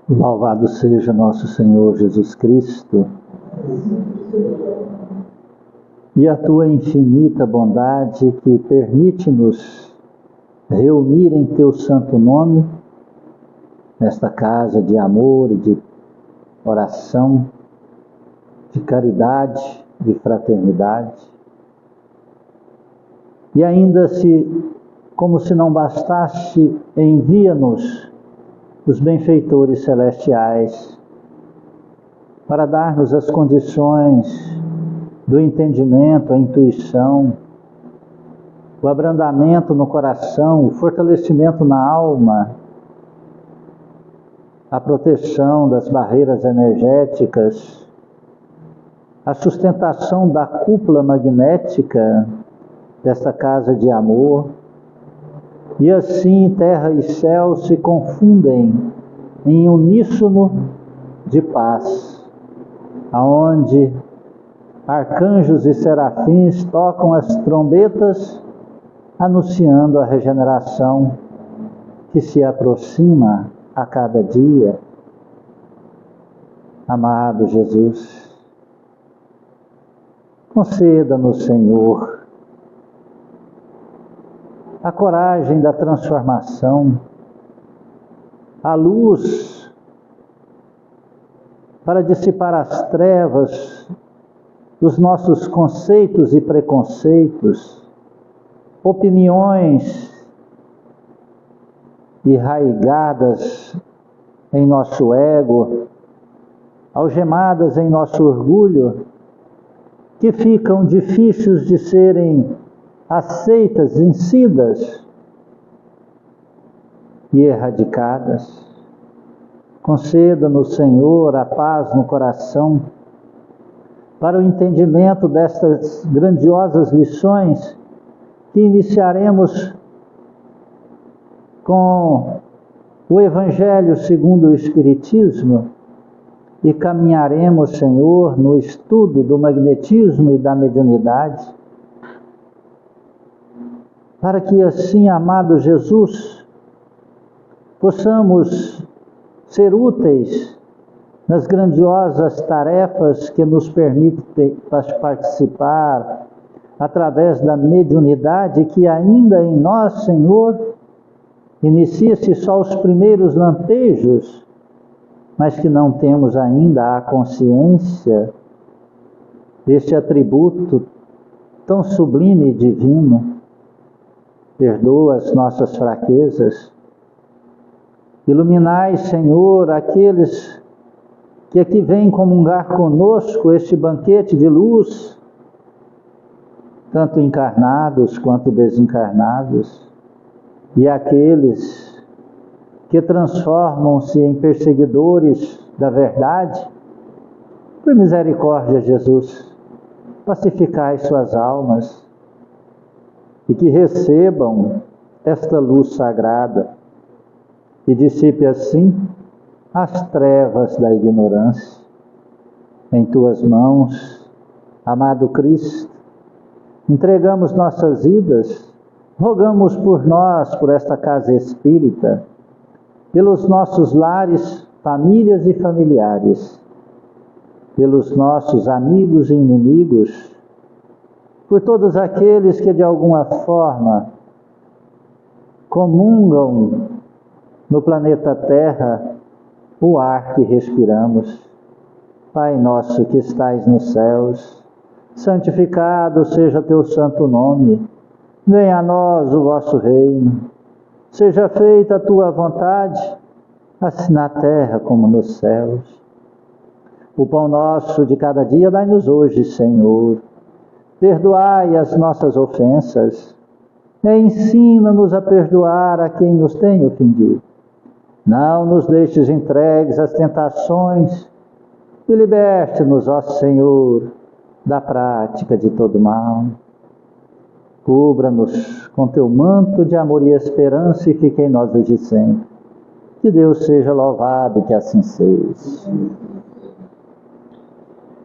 Louvado seja nosso Senhor Jesus Cristo e a tua infinita bondade que permite-nos reunir em teu santo nome, nesta casa de amor e de oração, de caridade, de fraternidade. E ainda como se não bastasse, envia-nos os benfeitores celestiais para dar-nos as condições do entendimento, a intuição, o abrandamento no coração, o fortalecimento na alma, a proteção das barreiras energéticas, a sustentação da cúpula magnética desta casa de amor. E assim terra e céu se confundem em uníssono de paz, aonde arcanjos e serafins tocam as trombetas, anunciando a regeneração que se aproxima a cada dia. Amado Jesus, conceda-nos, Senhor, a coragem da transformação, a luz para dissipar as trevas dos nossos conceitos e preconceitos, opiniões arraigadas em nosso ego, algemadas em nosso orgulho, que ficam difíceis de serem aceitas, vencidas e erradicadas. Conceda-nos, Senhor, a paz no coração para o entendimento destas grandiosas lições que iniciaremos com o Evangelho segundo o Espiritismo e caminharemos, Senhor, no estudo do magnetismo e da mediunidade, para que assim, amado Jesus, possamos ser úteis nas grandiosas tarefas que nos permitem participar através da mediunidade que ainda em nós, Senhor, inicia-se só os primeiros lampejos, mas que não temos ainda a consciência deste atributo tão sublime e divino. Perdoa as nossas fraquezas. Iluminai, Senhor, aqueles que aqui vêm comungar conosco este banquete de luz, tanto encarnados quanto desencarnados, e aqueles que transformam-se em perseguidores da verdade. Por misericórdia, Jesus, pacificai suas almas, e que recebam esta luz sagrada e dissipe assim as trevas da ignorância. Em tuas mãos, amado Cristo, entregamos nossas vidas, rogamos por nós, por esta casa espírita, pelos nossos lares, famílias e familiares, pelos nossos amigos e inimigos, por todos aqueles que de alguma forma comungam no planeta Terra o ar que respiramos. Pai nosso que estais nos céus, santificado seja teu santo nome. Venha a nós o vosso reino. Seja feita a tua vontade, assim na terra como nos céus. O pão nosso de cada dia dai-nos hoje, Senhor. Perdoai as nossas ofensas, e ensina-nos a perdoar a quem nos tem ofendido. Não nos deixes entregues às tentações, e liberte-nos, ó Senhor, da prática de todo mal. Cubra-nos com teu manto de amor e esperança, e fique em nós hoje e sempre. Que Deus seja louvado, que assim seja.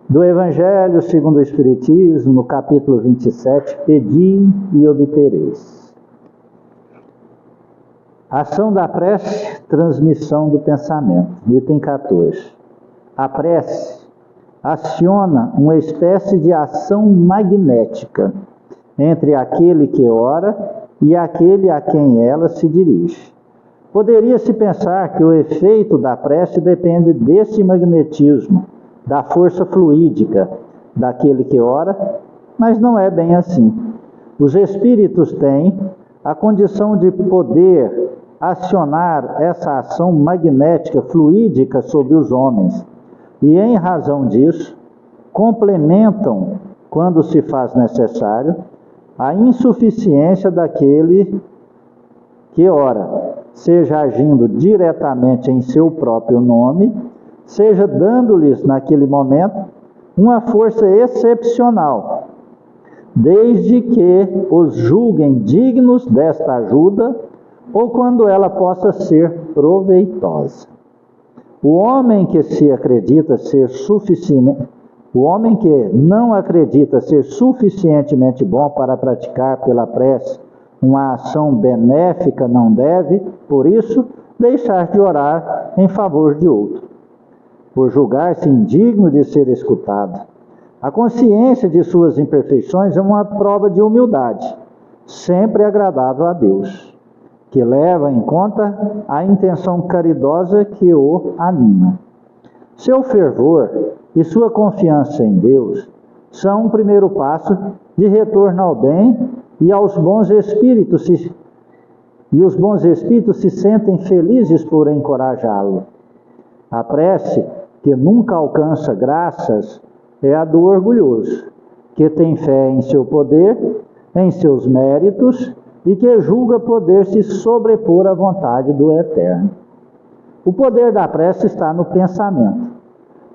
Do Evangelho segundo o Espiritismo, no capítulo 27, pedi e obtereis. Ação da prece, transmissão do pensamento. Item 14. A prece aciona uma espécie de ação magnética entre aquele que ora e aquele a quem ela se dirige. Poderia-se pensar que o efeito da prece depende desse magnetismo, da força fluídica daquele que ora, mas não é bem assim. Os espíritos têm a condição de poder acionar essa ação magnética fluídica sobre os homens, e em razão disso, complementam, quando se faz necessário, a insuficiência daquele que ora, seja agindo diretamente em seu próprio nome, seja dando-lhes naquele momento uma força excepcional, desde que os julguem dignos desta ajuda ou quando ela possa ser proveitosa. O homem que não acredita ser suficientemente bom para praticar pela prece uma ação benéfica não deve, por isso, deixar de orar em favor de outro, por julgar-se indigno de ser escutado. A consciência de suas imperfeições é uma prova de humildade, sempre agradável a Deus, que leva em conta a intenção caridosa que o anima. Seu fervor e sua confiança em Deus são um primeiro passo de retorno ao bem e aos bons espíritos, e os bons espíritos se sentem felizes por encorajá-lo. A prece que nunca alcança graças é a do orgulhoso, que tem fé em seu poder, em seus méritos, e que julga poder se sobrepor à vontade do Eterno. O poder da prece está no pensamento.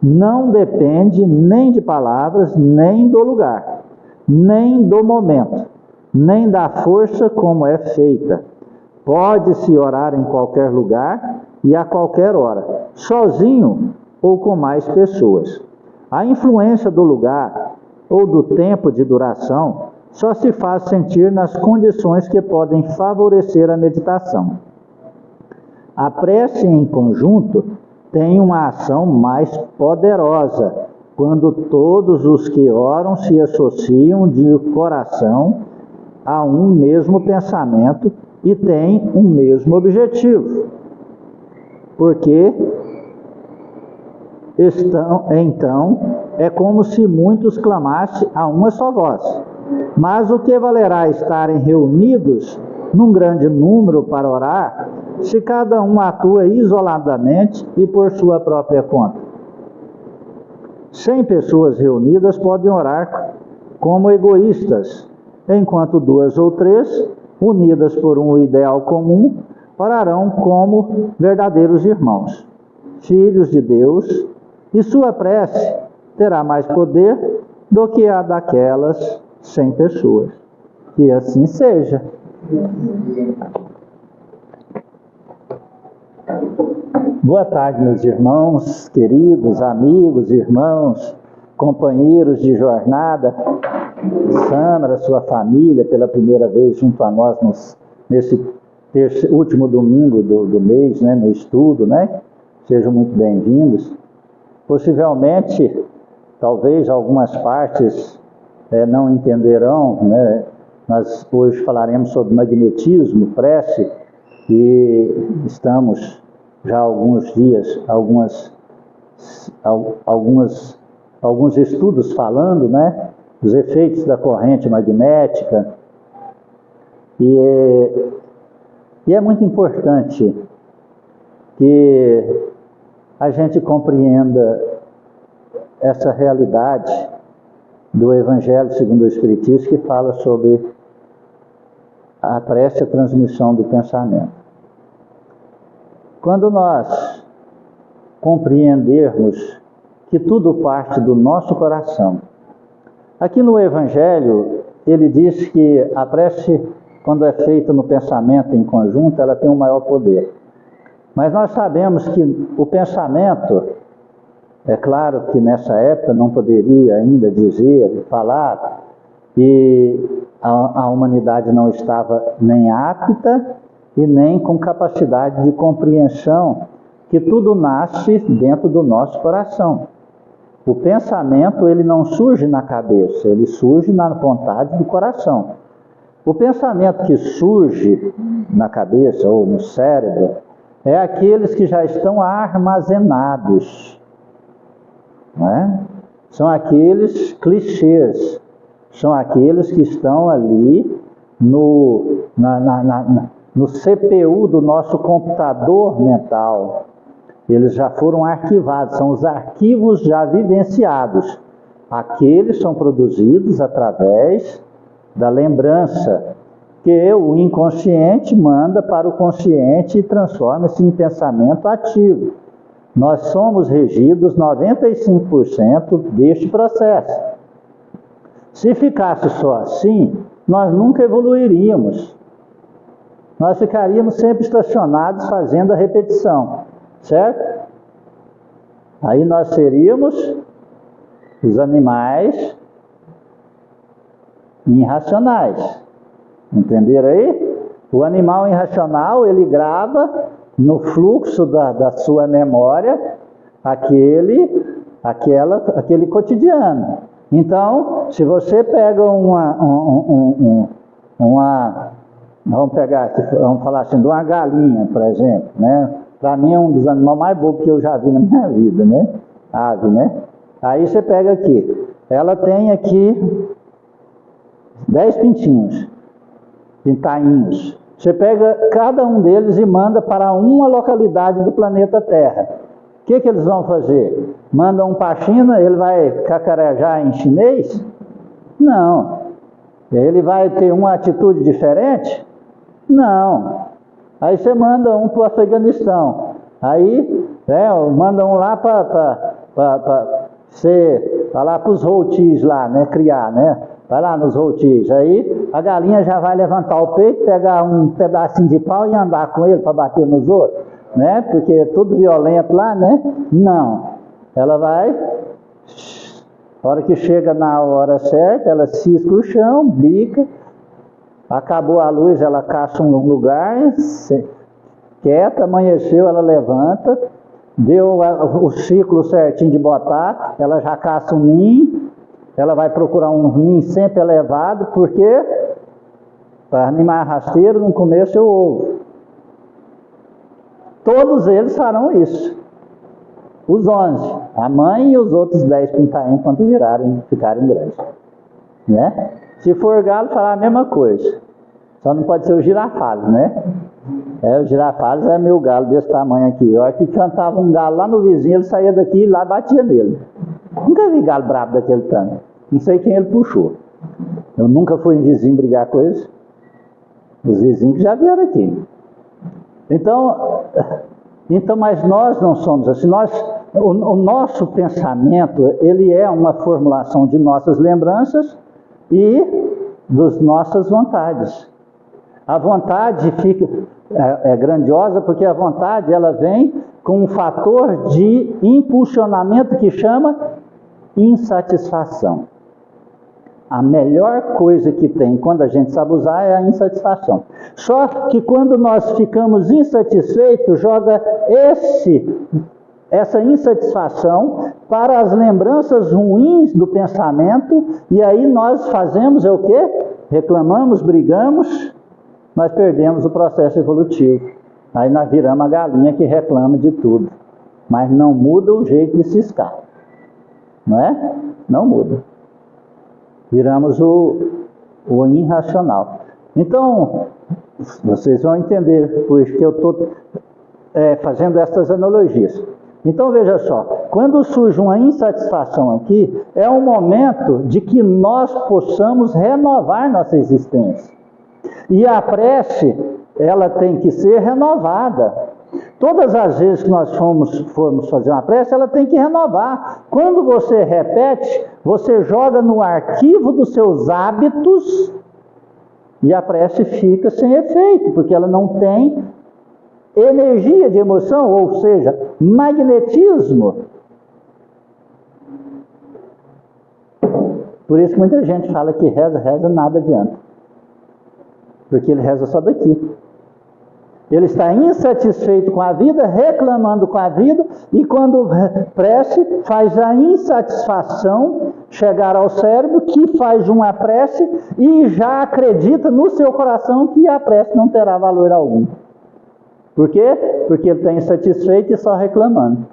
Não depende nem de palavras, nem do lugar, nem do momento, nem da força como é feita. Pode-se orar em qualquer lugar e a qualquer hora, sozinho ou com mais pessoas. A influência do lugar ou do tempo de duração só se faz sentir nas condições que podem favorecer a meditação. A prece em conjunto tem uma ação mais poderosa, quando todos os que oram se associam de coração a um mesmo pensamento e têm um mesmo objetivo. Porque então é como se muitos clamassem a uma só voz. Mas o que valerá estarem reunidos num grande número para orar, se cada um atua isoladamente e por sua própria conta? 100 pessoas reunidas podem orar como egoístas, enquanto 2 ou 3, unidas por um ideal comum, orarão como verdadeiros irmãos, filhos de Deus, e sua prece terá mais poder do que a daquelas 100 pessoas. Que assim seja. Boa tarde, meus irmãos, queridos, amigos, irmãos, companheiros de jornada. Sâmara, sua família, pela primeira vez junto a nós nesse último domingo do mês, né, no estudo, né? Sejam muito bem-vindos. Possivelmente, talvez algumas partes não entenderão, né? Nós hoje falaremos sobre magnetismo, prece, e estamos já há alguns dias, alguns estudos falando, né, dos efeitos da corrente magnética, e é muito importante que a gente compreenda essa realidade do Evangelho segundo o Espiritismo, que fala sobre a prece e a transmissão do pensamento. Quando nós compreendermos que tudo parte do nosso coração, aqui no Evangelho ele diz que a prece, quando é feita no pensamento em conjunto, ela tem um maior poder. Mas nós sabemos que o pensamento, é claro que nessa época não poderia ainda dizer, falar, e a humanidade não estava nem apta e nem com capacidade de compreensão que tudo nasce dentro do nosso coração. O pensamento, ele não surge na cabeça, ele surge na vontade do coração. O pensamento que surge na cabeça ou no cérebro é aqueles que já estão armazenados, não é? São aqueles clichês, são aqueles que estão ali no CPU do nosso computador mental. Eles já foram arquivados, são os arquivos já vivenciados. Aqueles são produzidos através da lembrança, que o inconsciente manda para o consciente e transforma-se em pensamento ativo. Nós somos regidos 95% deste processo. Se ficasse só assim, nós nunca evoluiríamos. Nós ficaríamos sempre estacionados fazendo a repetição, certo? Aí nós seríamos os animais irracionais. Entenderam aí? O animal irracional, ele grava no fluxo da sua memória aquele cotidiano. Então, se você pega vamos falar assim, de uma galinha, por exemplo, né? Para mim é um dos animais mais bobos que eu já vi na minha vida, né? Ave, né? Aí você pega aqui, ela tem aqui 10 pintainhos. Você pega cada um deles e manda para uma localidade do planeta Terra. O que eles vão fazer? Manda um para a China, ele vai cacarejar em chinês? Não. Ele vai ter uma atitude diferente? Não. Aí você manda um para o Afeganistão. Aí, manda um lá para lá para os Houthis lá, né? Criar, né? Vai lá nos Houthis. Aí a galinha já vai levantar o peito, pegar um pedacinho de pau e andar com ele para bater nos outros, né? Porque é tudo violento lá, né? Não. Ela vai, a hora que chega na hora certa, ela cisca o chão, bica, acabou a luz, ela caça um lugar, quieta, amanheceu, ela levanta, deu o ciclo certinho de botar, ela já caça um ninho, ela vai procurar um ninho sempre elevado, porque para animar rasteiro, no começo é o ovo. Todos eles farão isso. Os 11, a mãe e os outros 10 pintainhos quando ficarem grandes, né? Se for galo, falar a mesma coisa. Só não pode ser o girafales, né? O girafales é meu galo desse tamanho aqui. Eu acho que cantava um galo lá no vizinho, ele saía daqui e lá batia nele. Nunca vi galo brabo daquele tanto. Não sei quem ele puxou. Eu nunca fui em vizinho brigar com eles. Os vizinhos que já vieram aqui. Então, mas nós não somos assim. O nosso pensamento, ele é uma formulação de nossas lembranças e das nossas vontades. A vontade é grandiosa porque a vontade ela vem com um fator de impulsionamento que chama insatisfação. A melhor coisa que tem quando a gente sabe usar é a insatisfação. Só que quando nós ficamos insatisfeitos, joga essa insatisfação para as lembranças ruins do pensamento, e aí nós fazemos o quê? Reclamamos, brigamos, nós perdemos o processo evolutivo. Aí nós viramos a galinha que reclama de tudo, mas não muda o jeito de ciscar, não é? Não muda. Viramos o irracional. Então, vocês vão entender por isso que eu estou fazendo essas analogias. Então veja só, quando surge uma insatisfação aqui, é um momento de que nós possamos renovar nossa existência. E a prece, ela tem que ser renovada. Todas as vezes que nós formos fazer uma prece, ela tem que renovar. Quando você repete, você joga no arquivo dos seus hábitos e a prece fica sem efeito, porque ela não tem energia de emoção, ou seja, magnetismo. Por isso que muita gente fala que reza, nada adianta. Porque ele reza só daqui. Ele está insatisfeito com a vida, reclamando com a vida, e quando prece, faz a insatisfação chegar ao cérebro, que faz uma prece e já acredita no seu coração que a prece não terá valor algum. Por quê? Porque ele está insatisfeito e só reclamando.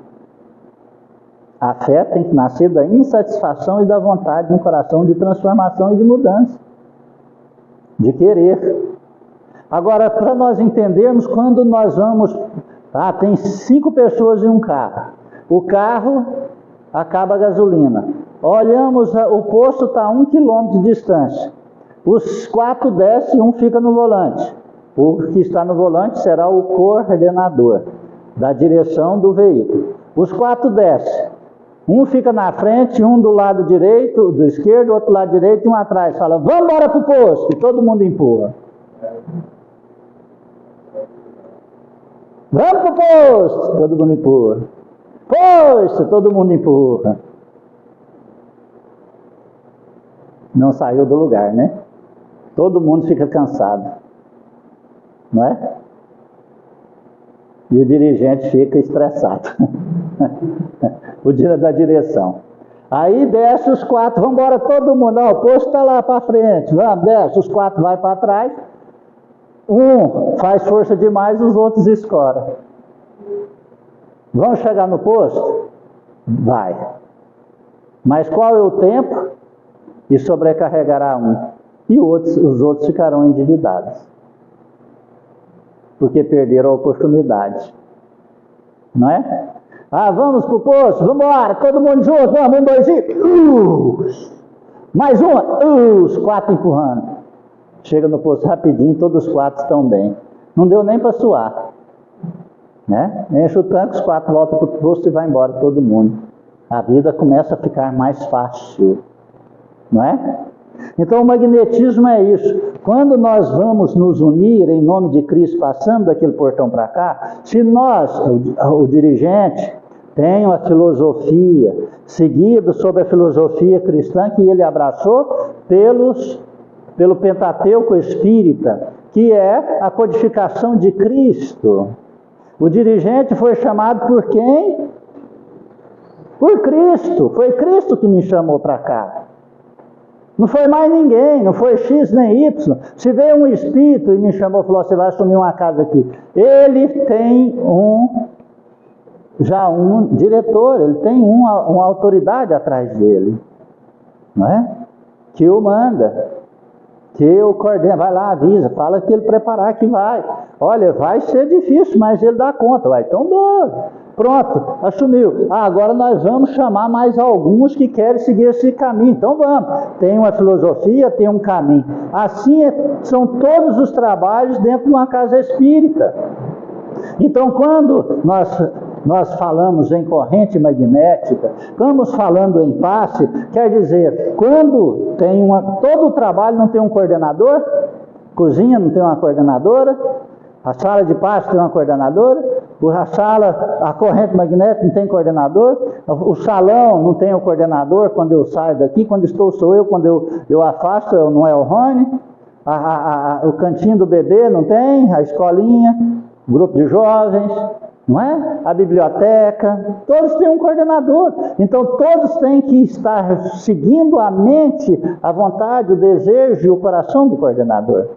A fé tem que nascer da insatisfação e da vontade no coração de transformação e de mudança, de querer. Agora, para nós entendermos, quando nós vamos... tem 5 pessoas em um carro. O carro acaba a gasolina. Olhamos, o posto está a 1 quilômetro de distância. Os 4 descem e um fica no volante. O que está no volante será o coordenador da direção do veículo. Os 4 descem. Um fica na frente, um do lado direito, do esquerdo, outro lado direito e um atrás. Fala, vamos embora para o posto. E todo mundo empurra. Vamos para o posto. Todo mundo empurra. Posto, todo mundo empurra. Não saiu do lugar, né? Todo mundo fica cansado. Não é? E o dirigente fica estressado. O dia da direção. Aí desce os 4, vamos embora todo mundo. Não, o posto está lá para frente. Vamos, desce, os 4 vai para trás. Um faz força demais, os outros escoram. Vamos chegar no posto? Vai. Mas qual é o tempo? E sobrecarregará um. E os outros ficarão endividados. Porque perderam a oportunidade. Não é? Vamos para o posto, vamos embora, todo mundo junto, vamos, 1, 2 e... mais uma, os 4 empurrando. Chega no posto rapidinho, todos os 4 estão bem. Não deu nem para suar. Né? Enche o tanque, os 4 voltam para o posto e vai embora todo mundo. A vida começa a ficar mais fácil. Não é? Então o magnetismo é isso. Quando nós vamos nos unir em nome de Cristo, passando daquele portão para cá, se nós, o dirigente, tem uma filosofia, seguido sobre a filosofia cristã que ele abraçou pelo Pentateuco espírita, que é a codificação de Cristo. O dirigente foi chamado por quem? Por Cristo. Foi Cristo que me chamou para cá. Não foi mais ninguém, não foi X nem Y. Se veio um espírito e me chamou e falou, você vai assumir uma casa aqui. Ele tem já um diretor, ele tem uma autoridade atrás dele. Não é? Que o manda. Que o coordena, vai lá, avisa, fala que ele preparar que vai. Olha, vai ser difícil, mas ele dá conta. Vai, então pronto, assumiu. Agora nós vamos chamar mais alguns que querem seguir esse caminho. Então vamos. Tem uma filosofia, tem um caminho. Assim são todos os trabalhos dentro de uma casa espírita. Então quando nós falamos em corrente magnética, estamos falando em passe, quer dizer, quando tem todo o trabalho não tem um coordenador, cozinha não tem uma coordenadora, a sala de passe tem uma coordenadora, a corrente magnética não tem coordenador, o salão não tem o coordenador, quando eu saio daqui, quando sou eu, quando eu afasto, não é o Rony, o cantinho do bebê não tem, a escolinha, o grupo de jovens, não é? A biblioteca, todos têm um coordenador. Então todos têm que estar seguindo a mente, a vontade, o desejo e o coração do coordenador.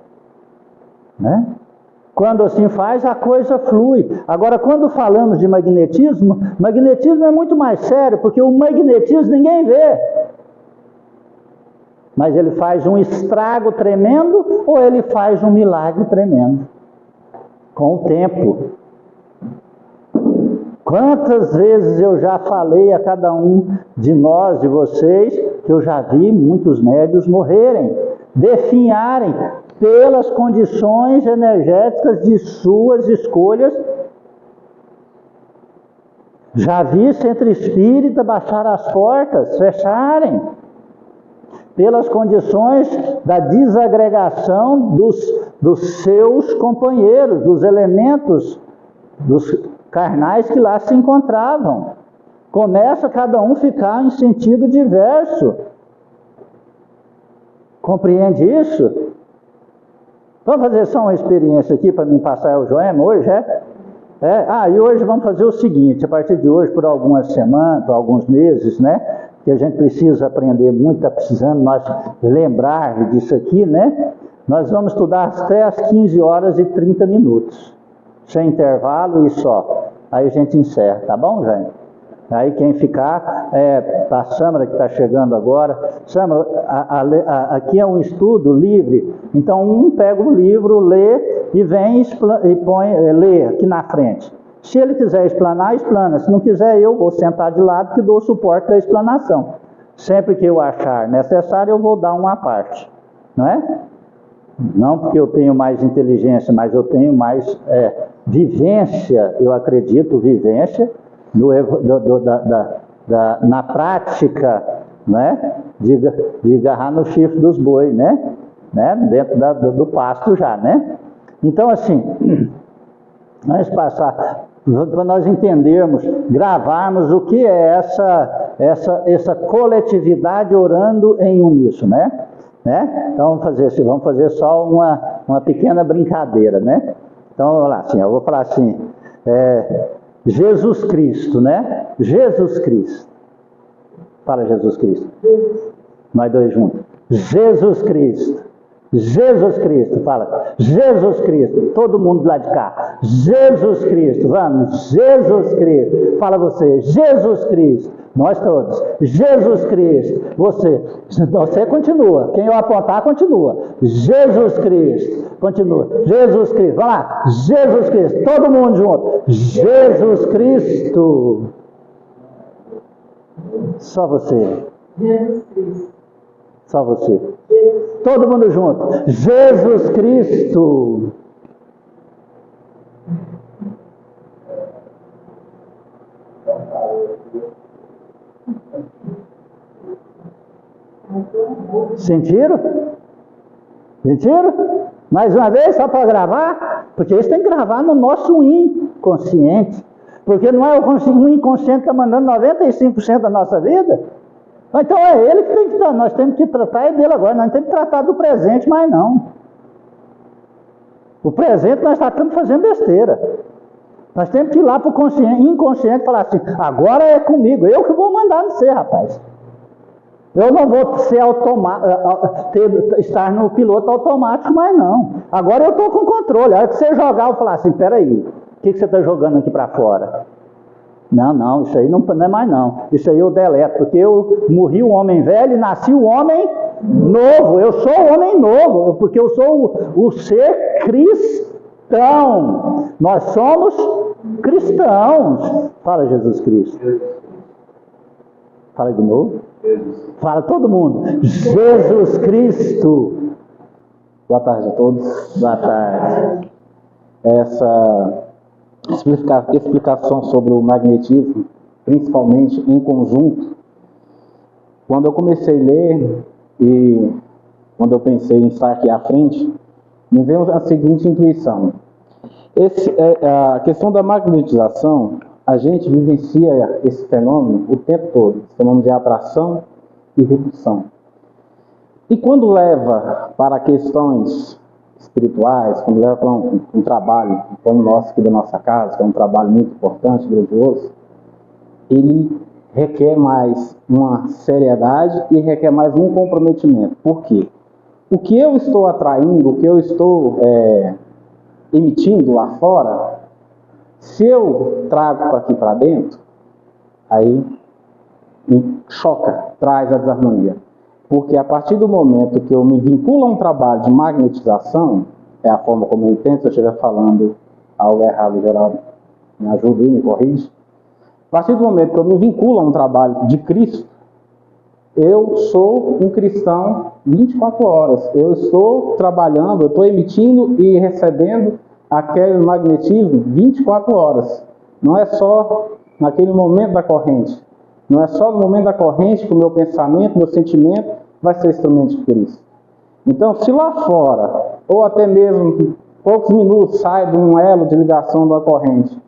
Né? Quando assim faz, a coisa flui. Agora, quando falamos de magnetismo é muito mais sério, porque o magnetismo ninguém vê. Mas ele faz um estrago tremendo ou ele faz um milagre tremendo. Com o tempo. Quantas vezes eu já falei a cada um de nós, de vocês, que eu já vi muitos médiuns morrerem, definharem pelas condições energéticas de suas escolhas. Já vi centro espírita baixar as portas, fecharem, pelas condições da desagregação dos seus companheiros, dos elementos, dos carnais que lá se encontravam. Começa cada um ficar em sentido diverso. Compreende isso? Vamos fazer só uma experiência aqui para mim passar o Joema hoje, e hoje vamos fazer o seguinte, a partir de hoje, por algumas semanas, por alguns meses, né? Que a gente precisa aprender muito, está precisando nós lembrar disso aqui, né? Nós vamos estudar até às 15 horas e 30 minutos, sem intervalo e só. Aí a gente encerra, tá bom, gente? Aí quem ficar, a Samara que está chegando agora. Samara, aqui é um estudo livre, então um pega o livro, lê e vem e lê aqui na frente. Se ele quiser explanar, explana. Se não quiser, eu vou sentar de lado que dou o suporte da explanação. Sempre que eu achar necessário, eu vou dar uma parte, não é? Não porque eu tenho mais inteligência, mas eu tenho mais vivência, eu acredito, vivência, na prática, né, de agarrar no chifre dos bois, né, dentro do pasto já, né. Então, assim, para nós entendermos, gravarmos o que é essa coletividade orando em uníssono, né. Então vamos fazer só uma pequena brincadeira, né. Então, vamos lá, assim, eu vou falar assim, Jesus Cristo, né? Jesus Cristo. Fala Jesus Cristo. Nós dois juntos. Jesus Cristo. Jesus Cristo. Fala. Jesus Cristo. Todo mundo do lado de cá. Jesus Cristo. Vamos. Jesus Cristo. Fala você. Jesus Cristo. Nós todos. Jesus Cristo. Você continua. Quem eu apontar, continua. Jesus Cristo. Continua. Jesus Cristo. Vai lá. Jesus Cristo. Todo mundo junto. Jesus Cristo. Só você. Jesus Cristo. Só você. Todo mundo junto. Jesus Cristo. Sentiram? Sentiram? Mais uma vez, só para gravar? Porque isso tem que gravar no nosso inconsciente. Porque não é o inconsciente que está mandando 95% da nossa vida. Então é ele que tem que estar. Nós temos que tratar dele agora. Nós temos que tratar do presente, mas não. O presente nós estamos fazendo besteira. Nós temos que ir lá para o inconsciente e falar assim, agora é comigo, eu que vou mandar você, rapaz. Eu não vou ser estar no piloto automático, mas não. Agora eu estou com controle. A hora que você jogar, eu falar assim, peraí, o que você está jogando aqui para fora? Não, isso aí não é mais não. Isso aí eu deleto, porque eu morri o homem velho e nasci o homem novo. Eu sou o homem novo, porque eu sou o ser cristão. Nós somos cristãos. Fala Jesus Cristo. Fala de novo. Fala todo mundo. Jesus Cristo. Boa tarde a todos. Boa tarde. Essa explicação sobre o magnetismo, principalmente em conjunto, quando eu comecei a ler e quando eu pensei em estar aqui à frente, me veio a seguinte intuição. A questão da magnetização, a gente vivencia esse fenômeno o tempo todo, esse fenômeno de atração e repulsão. E quando leva para questões espirituais, quando leva para um trabalho como o nosso aqui da nossa casa, que é um trabalho muito importante, grandioso, ele requer mais uma seriedade e requer mais um comprometimento. Por quê? O que eu estou atraindo, o que eu estou emitindo lá fora, se eu trago para aqui para dentro, aí me choca, traz a desarmonia. Porque a partir do momento que eu me vinculo a um trabalho de magnetização, é a forma como eu entendo, se eu estiver falando algo errado, Geraldo, me ajude, me corrige. A partir do momento que eu me vinculo a um trabalho de Cristo, eu sou um cristão 24 horas. Eu estou trabalhando, eu estou emitindo e recebendo aquele magnetismo 24 horas. Não é só naquele momento da corrente. Não é só no momento da corrente que o meu pensamento, meu sentimento vai ser instrumento de Cristo. Então, se lá fora, ou até mesmo poucos minutos sai de um elo de ligação da corrente,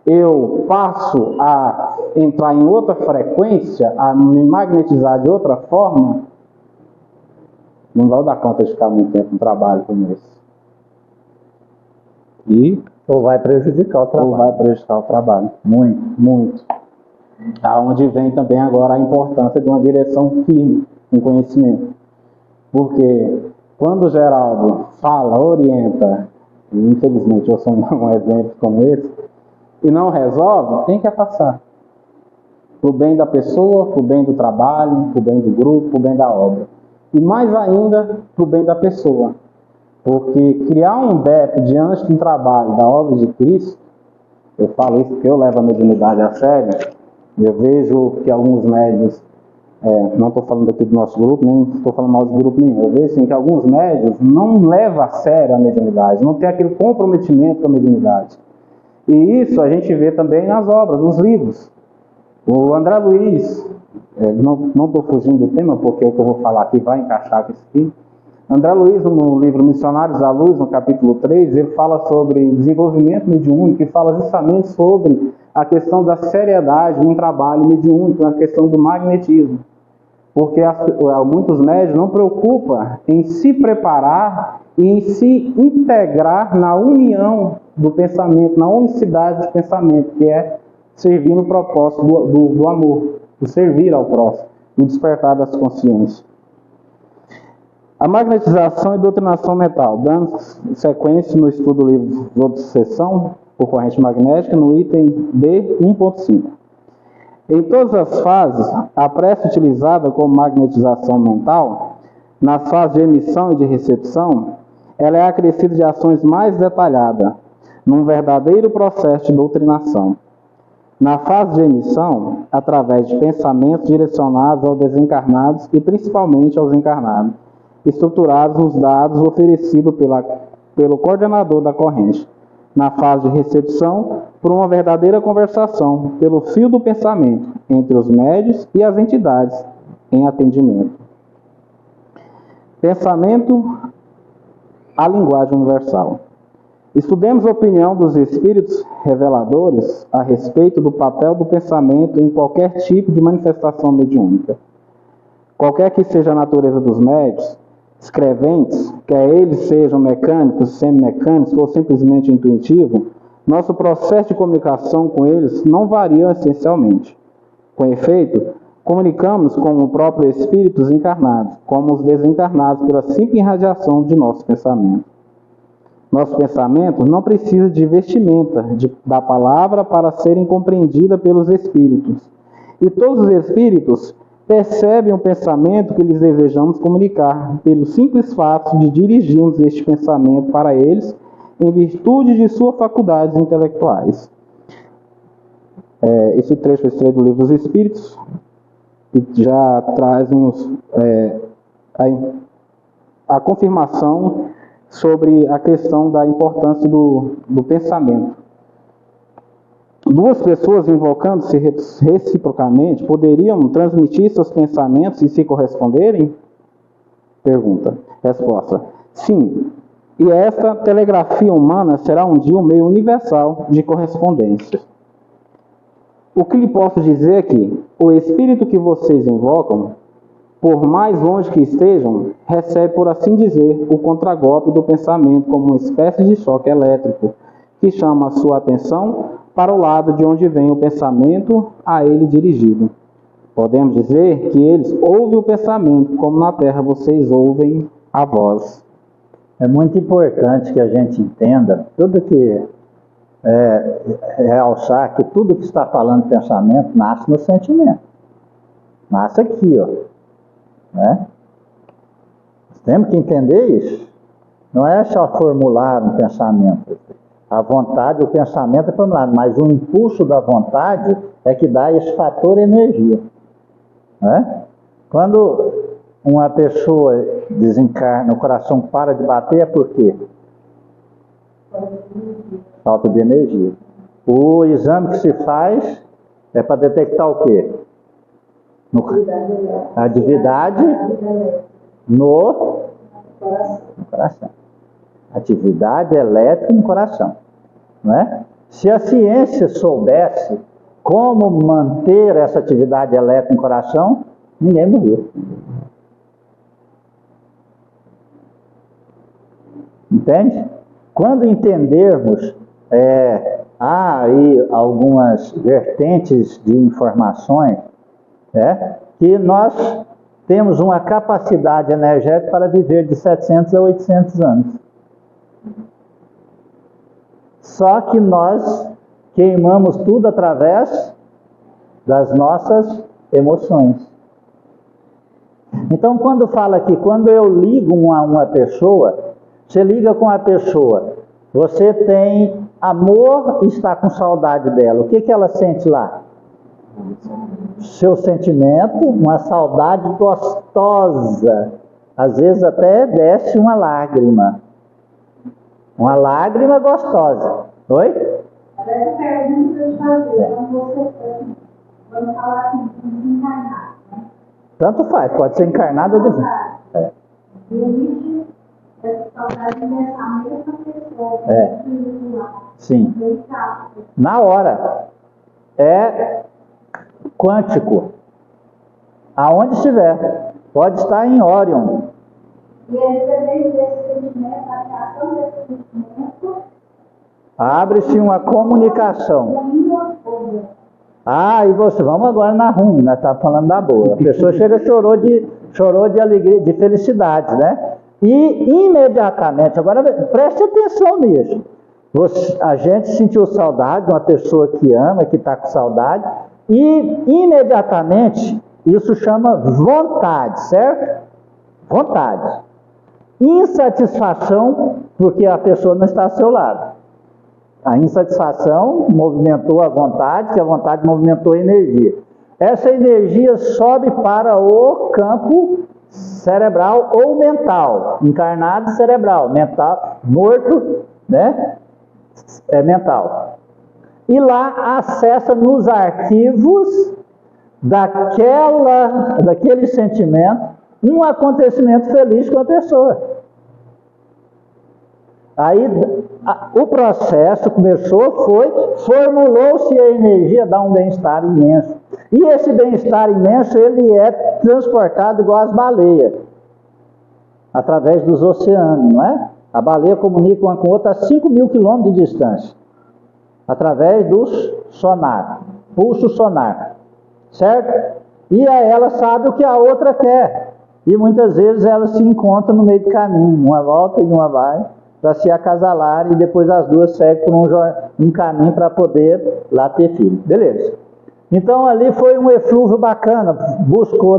eu passo a entrar em outra frequência, a me magnetizar de outra forma, não vai dar conta de ficar muito tempo no trabalho como esse. Ou vai prejudicar o trabalho. Ou vai prejudicar o trabalho. Muito. Muito. Aonde vem também agora a importância de uma direção firme em conhecimento. Porque quando o Geraldo fala, orienta, e infelizmente eu sou um exemplo como esse, e não resolve, tem que afastar. Para o bem da pessoa, para o bem do trabalho, para o bem do grupo, para o bem da obra. E mais ainda, para o bem da pessoa. Porque criar um DEP diante de um trabalho da obra de Cristo, eu falo isso porque eu levo a mediunidade a sério, eu vejo que alguns médios, não estou falando aqui do nosso grupo, nem estou falando mal do grupo nenhum, eu vejo assim, que alguns médios não levam a sério a mediunidade, não tem aquele comprometimento com a mediunidade. E isso a gente vê também nas obras, nos livros. O André Luiz, não estou fugindo do tema, porque o que eu vou falar aqui vai encaixar com isso aqui. André Luiz, no livro Missionários da Luz, no capítulo 3, ele fala sobre desenvolvimento mediúnico e fala justamente sobre a questão da seriedade num trabalho mediúnico, na questão do magnetismo. Porque muitos médios não preocupam em se preparar e em se integrar na união do pensamento, na unicidade de pensamento, que é servir no propósito do amor, do servir ao próximo, do despertar das consciências. A magnetização e doutrinação mental, dando sequência no estudo do livro de obsessão por corrente magnética, no item D 1.5. Em todas as fases, a prece utilizada como magnetização mental, nas fases de emissão e de recepção, ela é acrescida de ações mais detalhadas, num verdadeiro processo de doutrinação. Na fase de emissão, através de pensamentos direcionados aos desencarnados e principalmente aos encarnados, estruturados nos dados oferecidos pelo coordenador da corrente. Na fase de recepção, por uma verdadeira conversação, pelo fio do pensamento, entre os médios e as entidades em atendimento. Pensamento, a linguagem universal. Estudemos a opinião dos espíritos reveladores a respeito do papel do pensamento em qualquer tipo de manifestação mediúnica. Qualquer que seja a natureza dos médios, escreventes, quer eles sejam mecânicos, semimecânicos ou simplesmente intuitivos, nosso processo de comunicação com eles não varia essencialmente. Com efeito, comunicamos com o próprio espíritos encarnados, como os desencarnados, pela simples irradiação de nosso pensamento. Nosso pensamento não precisa de vestimenta da palavra para serem compreendida pelos espíritos. E todos os espíritos percebem o pensamento que lhes desejamos comunicar, pelo simples fato de dirigirmos este pensamento para eles, em virtude de suas faculdades intelectuais. Esse trecho é extraído do Livro dos Espíritos, que já traz-nos a confirmação sobre a questão da importância do pensamento. Duas pessoas invocando-se reciprocamente poderiam transmitir seus pensamentos e se corresponderem? Pergunta. Resposta. Sim. E esta telegrafia humana será um dia um meio universal de correspondência. O que lhe posso dizer é que o espírito que vocês invocam, por mais longe que estejam, recebe, por assim dizer, o contragolpe do pensamento como uma espécie de choque elétrico, que chama a sua atenção para o lado de onde vem o pensamento a ele dirigido. Podemos dizer que eles ouvem o pensamento, como na terra vocês ouvem a voz. É muito importante que a gente entenda, realçar que tudo que está falando de pensamento nasce no sentimento. Nasce aqui, ó. Né? Temos que entender isso. Não é só formular um pensamento. A vontade, o pensamento é formulado, mas o impulso da vontade é que dá esse fator energia. Né? Quando uma pessoa desencarna, o coração para de bater, é por quê? Falta de energia. O exame que se faz é para detectar o quê? A atividade no coração. Atividade elétrica no coração. Não é? Se a ciência soubesse como manter essa atividade elétrica no coração, ninguém morria. Entende? quando entendermos, há aí algumas vertentes de informações, que nós temos uma capacidade energética para viver de 700 a 800 anos. Só que nós queimamos tudo através das nossas emoções. Então, quando fala aqui, quando eu ligo a uma pessoa, você liga com a pessoa, você tem amor e está com saudade dela. O que ela sente lá? Seu sentimento, uma saudade gostosa. Às vezes até desce uma lágrima. Uma lágrima gostosa. Oi? Essa pergunta que eu te fazer, quando falar assim, desencarnar, né? Tanto faz, pode ser encarnado ou desencarnado. Existe essa saudade dessa mesma pessoa. Sim. Na hora. É quântico. Aonde estiver. Pode estar em Órion. E através desse sentimento, a criação desse sentimento, abre-se uma comunicação. E você, vamos agora na ruim, nós estamos falando da boa. A pessoa chorou de alegria, de felicidade, né? E imediatamente, agora preste atenção nisso. A gente sentiu saudade de uma pessoa que ama, que está com saudade, e imediatamente isso chama vontade, certo? Vontade. Insatisfação, porque a pessoa não está ao seu lado. A insatisfação movimentou a vontade, que a vontade movimentou a energia. Essa energia sobe para o campo cerebral ou mental. Encarnado, cerebral. Mental, morto, né? É mental. E lá acessa nos arquivos daquele sentimento um acontecimento feliz com a pessoa. Aí o processo começou, formulou-se a energia, dá um bem-estar imenso. E esse bem-estar imenso, ele é transportado igual as baleias, através dos oceanos, não é? A baleia comunica uma com outra a 5.000 quilômetros de distância, através dos sonar, pulso sonar, certo? E aí ela sabe o que a outra quer. E muitas vezes elas se encontram no meio do caminho, uma volta e uma vai, para se acasalarem, e depois as duas seguem por um caminho para poder lá ter filho. Beleza. Então ali foi um eflúvio bacana, buscou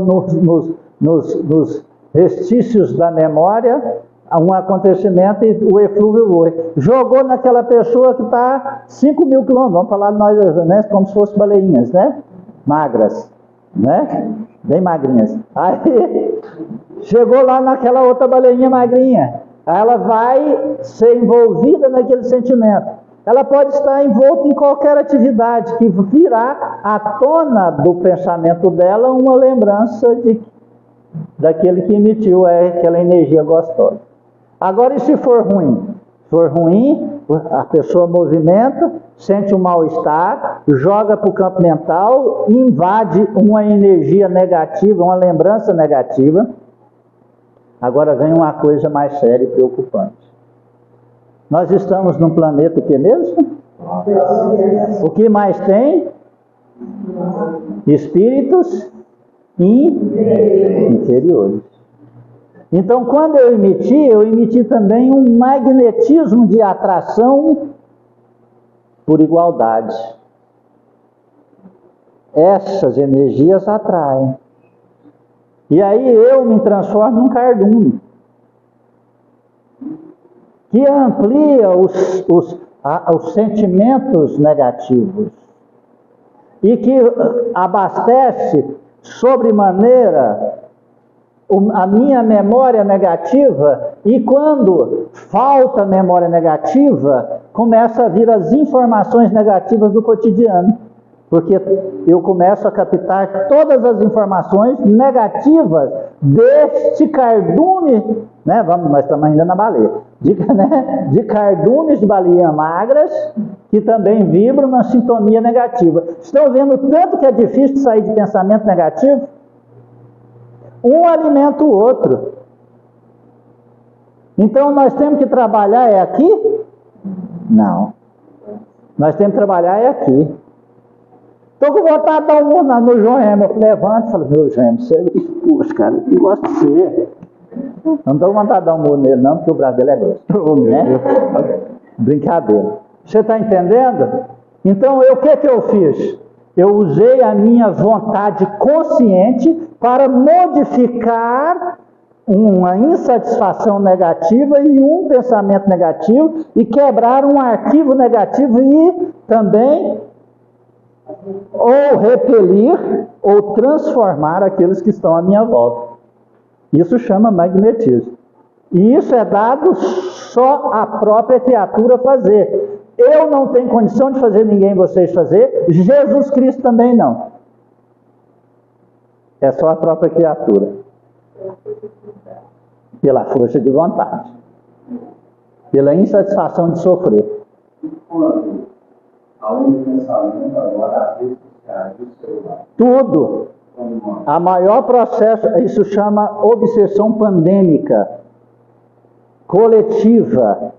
nos restícios da memória um acontecimento e o eflúvio foi. Jogou naquela pessoa que está 5.000 quilômetros, vamos falar de nós, né, como se fossem baleinhas, né? Magras, né? Bem magrinhas. Aí chegou lá naquela outra baleinha magrinha. Aí ela vai ser envolvida naquele sentimento. Ela pode estar envolta em qualquer atividade que virá à tona do pensamento dela uma lembrança daquele que emitiu aquela energia gostosa. Agora, e se for ruim? Se for ruim, a pessoa movimenta, sente um mal-estar, joga para o campo mental, invade uma energia negativa, uma lembrança negativa. Agora vem uma coisa mais séria e preocupante. Nós estamos num planeta o que mesmo? O que mais tem? Espíritos inferiores. Então, quando eu emiti também um magnetismo de atração por igualdade. Essas energias atraem. E aí eu me transformo num cardume, que amplia os sentimentos negativos e que abastece sobremaneira a minha memória negativa, e quando falta memória negativa, começa a vir as informações negativas do cotidiano. Porque eu começo a captar todas as informações negativas deste cardume, né? Nós estamos ainda na baleia, de cardumes de baleias magras, que também vibram na sintonia negativa. Estão vendo tanto que é difícil sair de pensamento negativo? Um alimenta o outro. Então nós temos que trabalhar aqui Não. Nós temos que trabalhar aqui. Estou com vontade de dar um murro no João Remo. Eu levanto e falo, meu João, você é expulso, cara. Eu gosto de você. Não estou com vontade de dar um murro nele, não, porque o braço dele é grosso. Né? Brincadeira. Você está entendendo? Então, o que eu fiz? Eu usei a minha vontade consciente para modificar uma insatisfação negativa e um pensamento negativo e quebrar um arquivo negativo e também ou repelir ou transformar aqueles que estão à minha volta. Isso chama magnetismo. E isso é dado só à própria criatura fazer. Eu não tenho condição de fazer ninguém vocês fazer, Jesus Cristo também não. É só a própria criatura. Pela força de vontade. Pela insatisfação de sofrer. E quando, além do pensamento, agora as redes sociais, o celular? Tudo. A maior processo, isso chama obsessão pandêmica. Coletiva.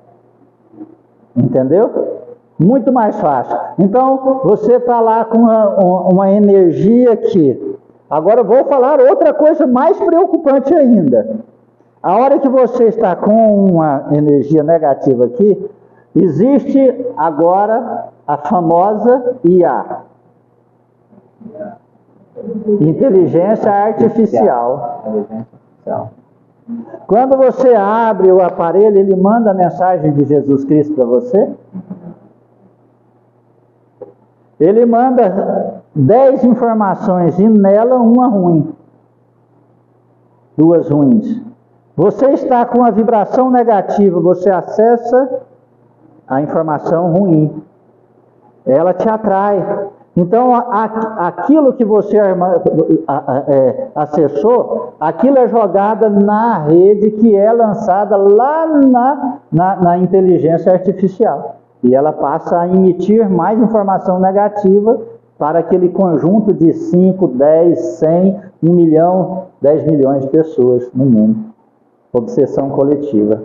Entendeu? Muito mais fácil. Então, você está lá com uma energia aqui. Agora eu vou falar outra coisa mais preocupante ainda. A hora que você está com uma energia negativa aqui, existe agora a famosa IA. Inteligência artificial. Quando você abre o aparelho, ele manda a mensagem de Jesus Cristo para você. Ele manda 10 informações e nela uma ruim. 2 ruins. Você está com a vibração negativa, você acessa a informação ruim. Ela te atrai. Então, aquilo que você acessou, aquilo é jogado na rede que é lançada lá na inteligência artificial. E ela passa a emitir mais informação negativa para aquele conjunto de 5, 10, 100, 1 milhão, 10 milhões de pessoas no mundo. Obsessão coletiva.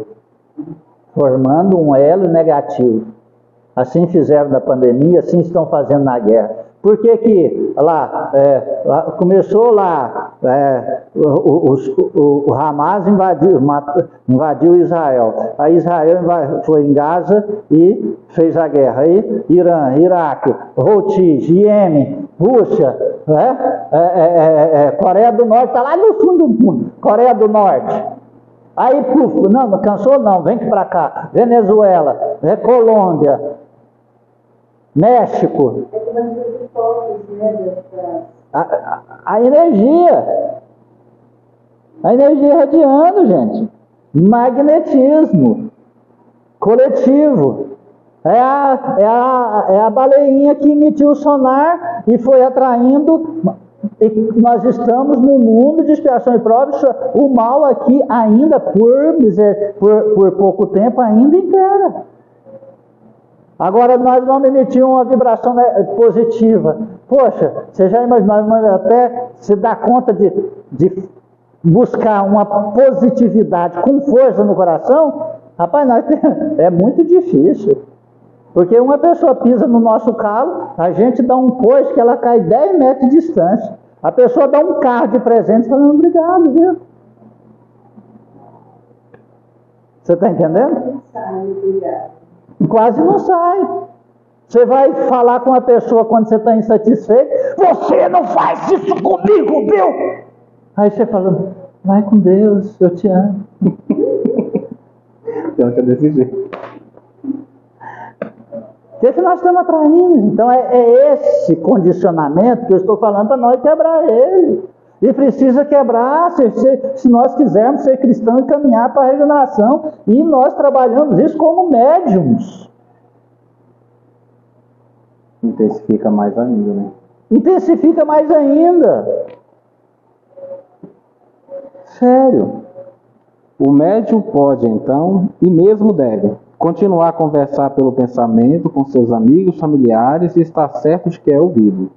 Formando um elo negativo. Assim fizeram na pandemia, assim estão fazendo na guerra. Por que lá, começou lá, o Hamas invadiu Israel. Aí Israel foi em Gaza e fez a guerra. Aí Irã, Iraque, Houthis, Iêmen, Rússia, Coreia do Norte, está lá no fundo do mundo, Coreia do Norte. Aí, puf, não cansou não, vem para cá. Venezuela, Colômbia, México. A energia irradiando, gente. Magnetismo coletivo. É a baleinha que emitiu o sonar e foi atraindo. E nós estamos no mundo de expiação e prova. O mal aqui ainda, por pouco tempo, ainda impera. Agora nós vamos emitir uma vibração positiva. Poxa, você já imaginou, até se dá conta de buscar uma positividade com força no coração? Rapaz, é muito difícil. Porque uma pessoa pisa no nosso calo, a gente dá um coice que ela cai 10 metros de distância. A pessoa dá um carro de presente falando obrigado, viu? Você está entendendo? Quase não sai. Você vai falar com a pessoa quando você está insatisfeito, você não faz isso comigo, viu? Aí você fala, vai com Deus, eu te amo. Então é desse jeito. O que nós estamos atraindo? Então é esse condicionamento que eu estou falando para nós quebrar ele. E precisa quebrar se nós quisermos ser cristãos e caminhar para a regeneração. E nós trabalhamos isso como médiums. Intensifica mais ainda, né? Intensifica mais ainda. Sério. O médium pode, então, e mesmo deve, continuar a conversar pelo pensamento com seus amigos, familiares e estar certo de que é ouvido.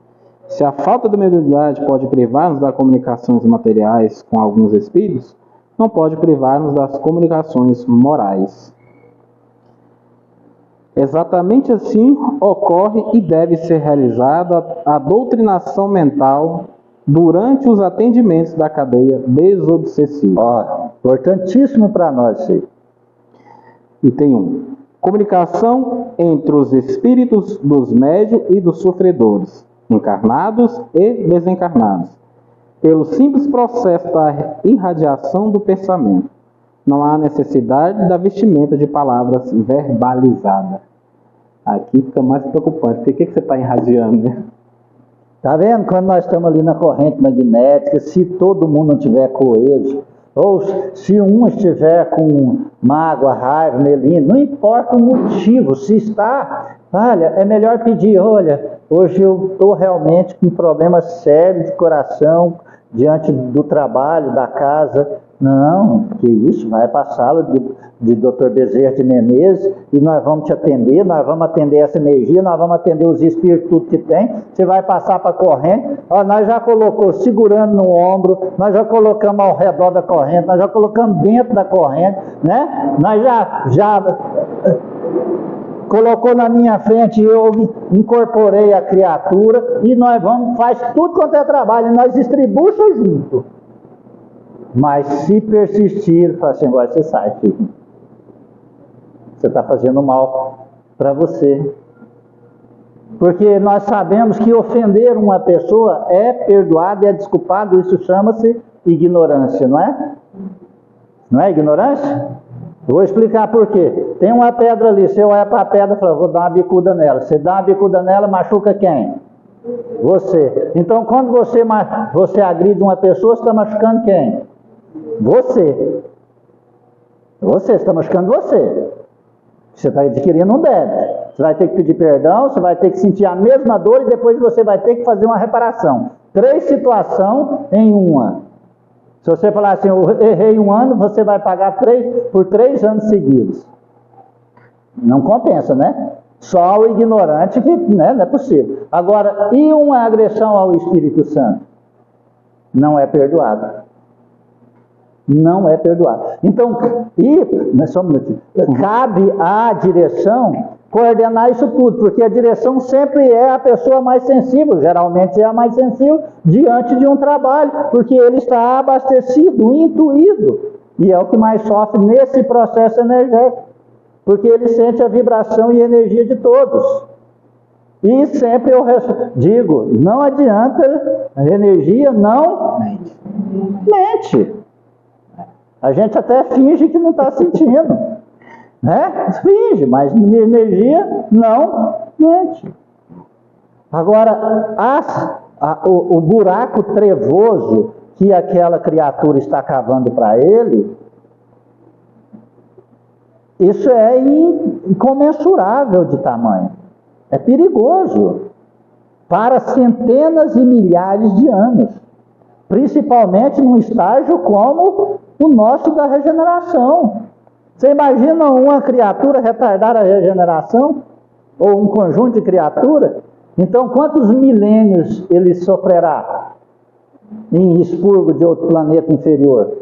Se a falta de mediunidade pode privar-nos das comunicações materiais com alguns espíritos, não pode privar-nos das comunicações morais. Exatamente assim ocorre e deve ser realizada a doutrinação mental durante os atendimentos da cadeia desobsessiva. Ó, importantíssimo para nós isso aí. Item 1. Comunicação entre os espíritos dos médiuns e dos sofredores, encarnados e desencarnados, pelo simples processo da irradiação do pensamento. Não há necessidade da vestimenta de palavras verbalizadas. Aqui fica mais preocupante. Por que você está irradiando, né? Tá vendo? Quando nós estamos ali na corrente magnética, se todo mundo não tiver coeso, ou se um estiver com mágoa, raiva, melindre, não importa o motivo, se está, olha, é melhor pedir, olha, hoje eu estou realmente com um problema sério de coração, diante do trabalho, da casa. Não, que isso, vai para a sala de Dr. Bezerra de Menezes e nós vamos te atender, nós vamos atender essa energia, nós vamos atender os espíritos, tudo que tem, você vai passar para a corrente, ó, nós já colocamos segurando no ombro, nós já colocamos ao redor da corrente, nós já colocamos dentro da corrente, né? Nós já colocou na minha frente, eu incorporei a criatura e nós vamos, faz tudo quanto é trabalho, nós distribuímos junto. Mas se persistir, fala assim, agora você sai, filho. Você está fazendo mal para você. Porque nós sabemos que ofender uma pessoa é perdoado, é desculpado, isso chama-se ignorância, não é? Não é ignorância? Eu vou explicar por quê. Tem uma pedra ali, você olha para a pedra e fala, vou dar uma bicuda nela. Você dá uma bicuda nela, machuca quem? Você. Então, quando você agride uma pessoa, você está machucando quem? Você. Você está machucando você. Você está adquirindo um débito. Você vai ter que pedir perdão, você vai ter que sentir a mesma dor e depois você vai ter que fazer uma reparação. 3 situações em uma. Se você falar assim, eu errei um ano, você vai pagar por 3 anos seguidos. Não compensa, né? Só o ignorante que, né, não é possível. Agora, e uma agressão ao Espírito Santo? Não é perdoado. Não é perdoado. Então, só um minutinho, cabe à direção coordenar isso tudo, porque a direção sempre é a pessoa mais sensível, geralmente é a mais sensível diante de um trabalho, porque ele está abastecido, intuído, e é o que mais sofre nesse processo energético, porque ele sente a vibração e a energia de todos. E sempre eu digo, não adianta, a energia não mente. A gente até finge que não está sentindo, né? Finge, mas minha energia não mente. Agora, o buraco trevoso que aquela criatura está cavando para ele, isso é incomensurável de tamanho. É perigoso para centenas e milhares de anos, principalmente num estágio como o nosso da regeneração. Você imagina uma criatura retardar a regeneração? Ou um conjunto de criaturas? Então, quantos milênios ele sofrerá em expurgo de outro planeta inferior?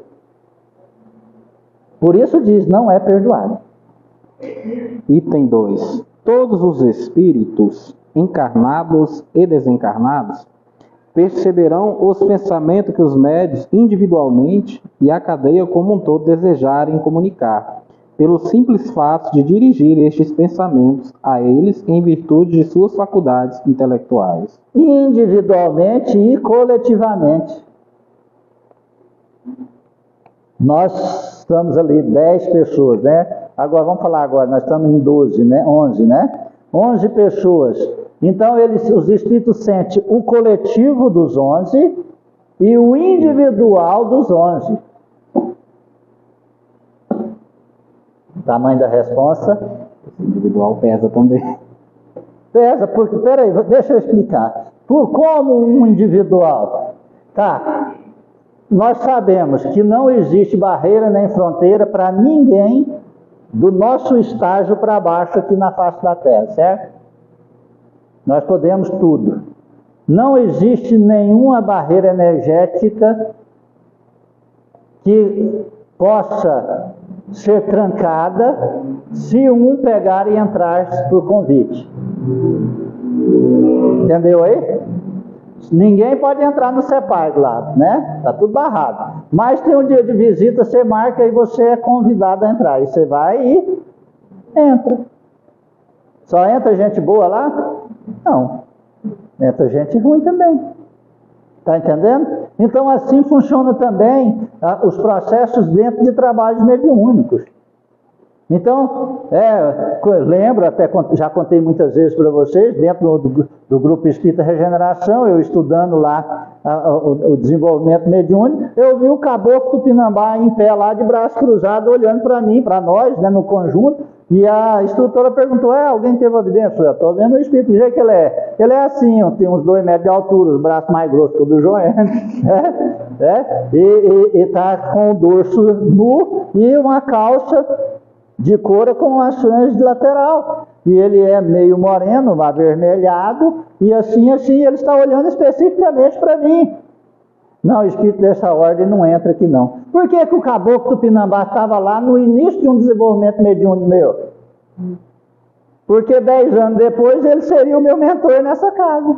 Por isso diz, não é perdoado. Item 2. Todos os espíritos, encarnados e desencarnados, perceberão os pensamentos que os médiuns individualmente e a cadeia como um todo desejarem comunicar, pelo simples fato de dirigir estes pensamentos a eles em virtude de suas faculdades intelectuais. Individualmente e coletivamente. Nós estamos ali 10 pessoas, né? Agora, vamos falar agora, nós estamos em 12, né? 11, né? 11 pessoas. Então, os espíritos sentem o coletivo dos 11 e o individual dos 11. Tamanho da resposta? Esse individual pesa também. Pesa, porque, peraí, deixa eu explicar. Como um individual? Tá, nós sabemos que não existe barreira nem fronteira para ninguém do nosso estágio para baixo aqui na face da Terra, certo? Nós podemos tudo. Não existe nenhuma barreira energética que possa ser trancada se um pegar e entrar por convite. Entendeu aí? Ninguém pode entrar no CEPAG lá, né? Tá tudo barrado. Mas tem um dia de visita, você marca e você é convidado a entrar. E você vai e entra. Só entra gente boa lá? Não. Entra gente ruim também. Está entendendo? Então assim funciona também os processos dentro de trabalhos mediúnicos. Então, lembro, até já contei muitas vezes para vocês, dentro do Grupo Espírita Regeneração, eu estudando lá o desenvolvimento mediúnico, eu vi o caboclo Tupinambá em pé lá, de braço cruzado, olhando para mim, para nós, né, no conjunto, e a instrutora perguntou, alguém teve evidência? Eu estou vendo o espírito, do jeito que ele é. Ele é assim, tem uns 2 metros de altura, os braços mais grossos que o do Joênio, e está com o dorso nu e uma calça de couro com as franjas de lateral. E ele é meio moreno, avermelhado, e assim, ele está olhando especificamente para mim. Não, o espírito dessa ordem não entra aqui não. Por que o caboclo Tupinambá estava lá no início de um desenvolvimento mediúnico meu? Porque 10 anos depois ele seria o meu mentor nessa casa.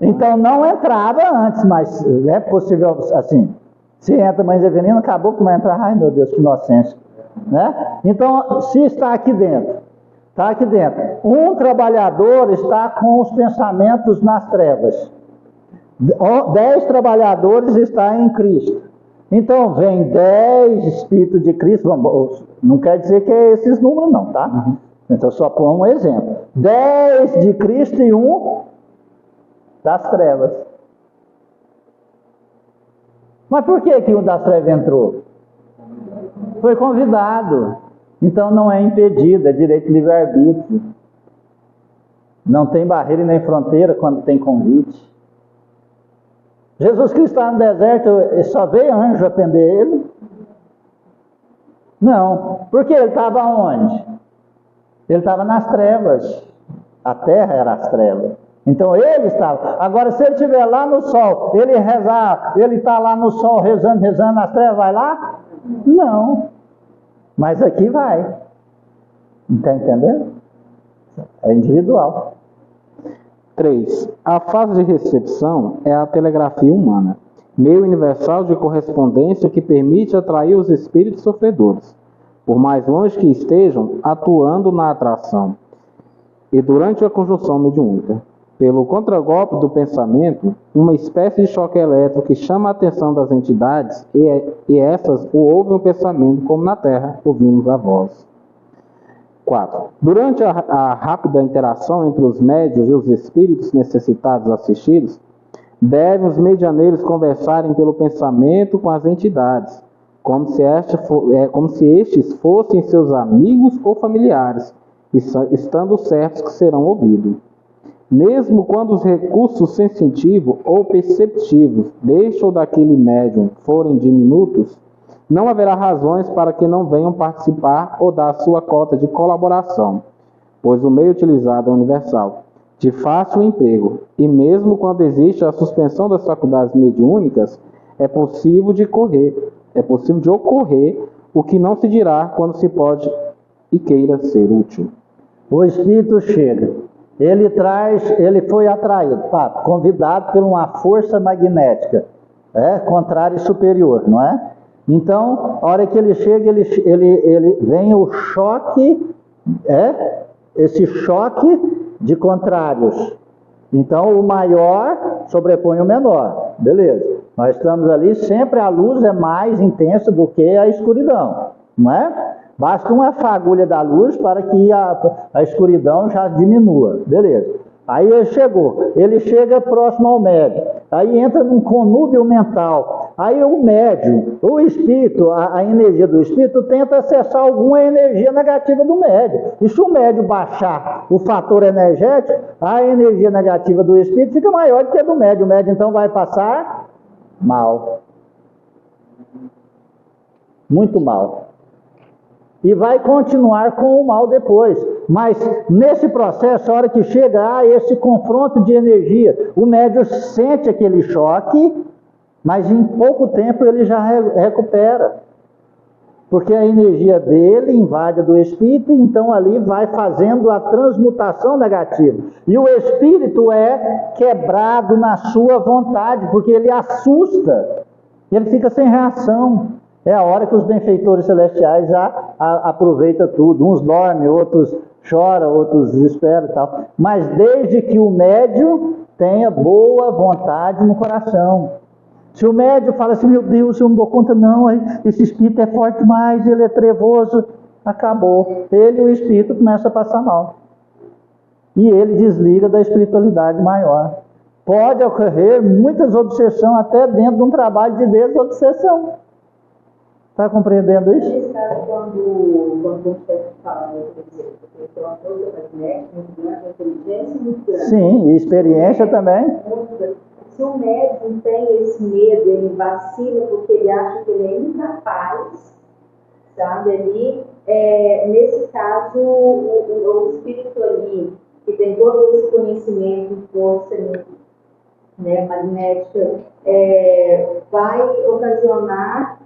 Então não entrava antes, mas é possível assim. Se entra Mãe Zeferina, acabou que vai entrar, ai meu Deus, que inocência, né? Então, se está aqui dentro, um trabalhador está com os pensamentos nas trevas, 10 trabalhadores estão em Cristo. Então, vem 10 Espíritos de Cristo, não quer dizer que é esses números não, tá? Então, só pôr um exemplo. 10 de Cristo e 1 das trevas. Mas por que o das trevas entrou? Foi convidado. Então não é impedido, é direito de livre-arbítrio. Não tem barreira e nem fronteira quando tem convite. Jesus Cristo estava no deserto, só veio anjo atender ele? Não. Porque ele estava onde? Ele estava nas trevas. A terra era as trevas. Então ele estava. Agora, se ele estiver lá no sol, ele rezar, ele está lá no sol rezando nas trevas, vai lá? Não. Mas aqui vai. Está entendendo? É individual. 3. A fase de recepção é a telegrafia humana, meio universal de correspondência que permite atrair os espíritos sofredores, por mais longe que estejam, atuando na atração. E durante a conjunção mediúnica, pelo contragolpe do pensamento, uma espécie de choque elétrico que chama a atenção das entidades e essas o ouvem o pensamento, como na Terra ouvimos a voz. 4. Durante a rápida interação entre os médiuns e os espíritos necessitados assistidos, devem os medianeiros conversarem pelo pensamento com as entidades, como se estes fossem seus amigos ou familiares, estando certos que serão ouvidos. Mesmo quando os recursos sensitivos ou perceptivos deste ou daquele médium forem diminutos, não haverá razões para que não venham participar ou dar sua cota de colaboração, pois o meio utilizado é universal, de fácil emprego, e mesmo quando existe a suspensão das faculdades mediúnicas, é possível de ocorrer o que não se dirá quando se pode e queira ser útil. O espírito chega. Ele foi atraído, convidado por uma força magnética, contrária e superior, não é? Então, a hora que ele chega, ele vem o choque, esse choque de contrários. Então, o maior sobrepõe o menor, beleza. Nós estamos ali, sempre a luz é mais intensa do que a escuridão, não é? Basta uma fagulha da luz para que a escuridão já diminua. Beleza. Aí ele chega próximo ao médium. Aí entra num conúbio mental. Aí o médium, o espírito, a energia do espírito tenta acessar alguma energia negativa do médium. E se o médium baixar o fator energético, a energia negativa do espírito fica maior do que a do médium. O médium então vai passar mal. Muito mal. E vai continuar com o mal depois. Mas nesse processo, a hora que chega esse confronto de energia, o médium sente aquele choque Mas em pouco tempo ele já recupera. Porque a energia dele invade a do espírito, então ali vai fazendo a transmutação negativa. E o espírito é quebrado na sua vontade, porque ele assusta. Ele fica sem reação. É a hora que os benfeitores celestiais já aproveitam tudo. Uns dormem, outros choram, outros desesperam e tal. Mas desde que o médium tenha boa vontade no coração. Se o médium fala assim, meu Deus, eu não dou conta não, esse espírito é forte demais, ele é trevoso, acabou. Ele e o espírito começam a passar mal. E ele desliga da espiritualidade maior. Pode ocorrer muitas obsessões até dentro de um trabalho de desobsessão. Está compreendendo isso? Nesse caso, quando você fala, porque tem uma força magnética muito grande, uma inteligência muito grande. Sim, e experiência também. Se o médium tem esse medo, ele vacila porque ele acha que ele é incapaz, sabe? Ali, nesse caso, o espírito ali, que tem todo esse conhecimento, força, né, magnética, vai ocasionar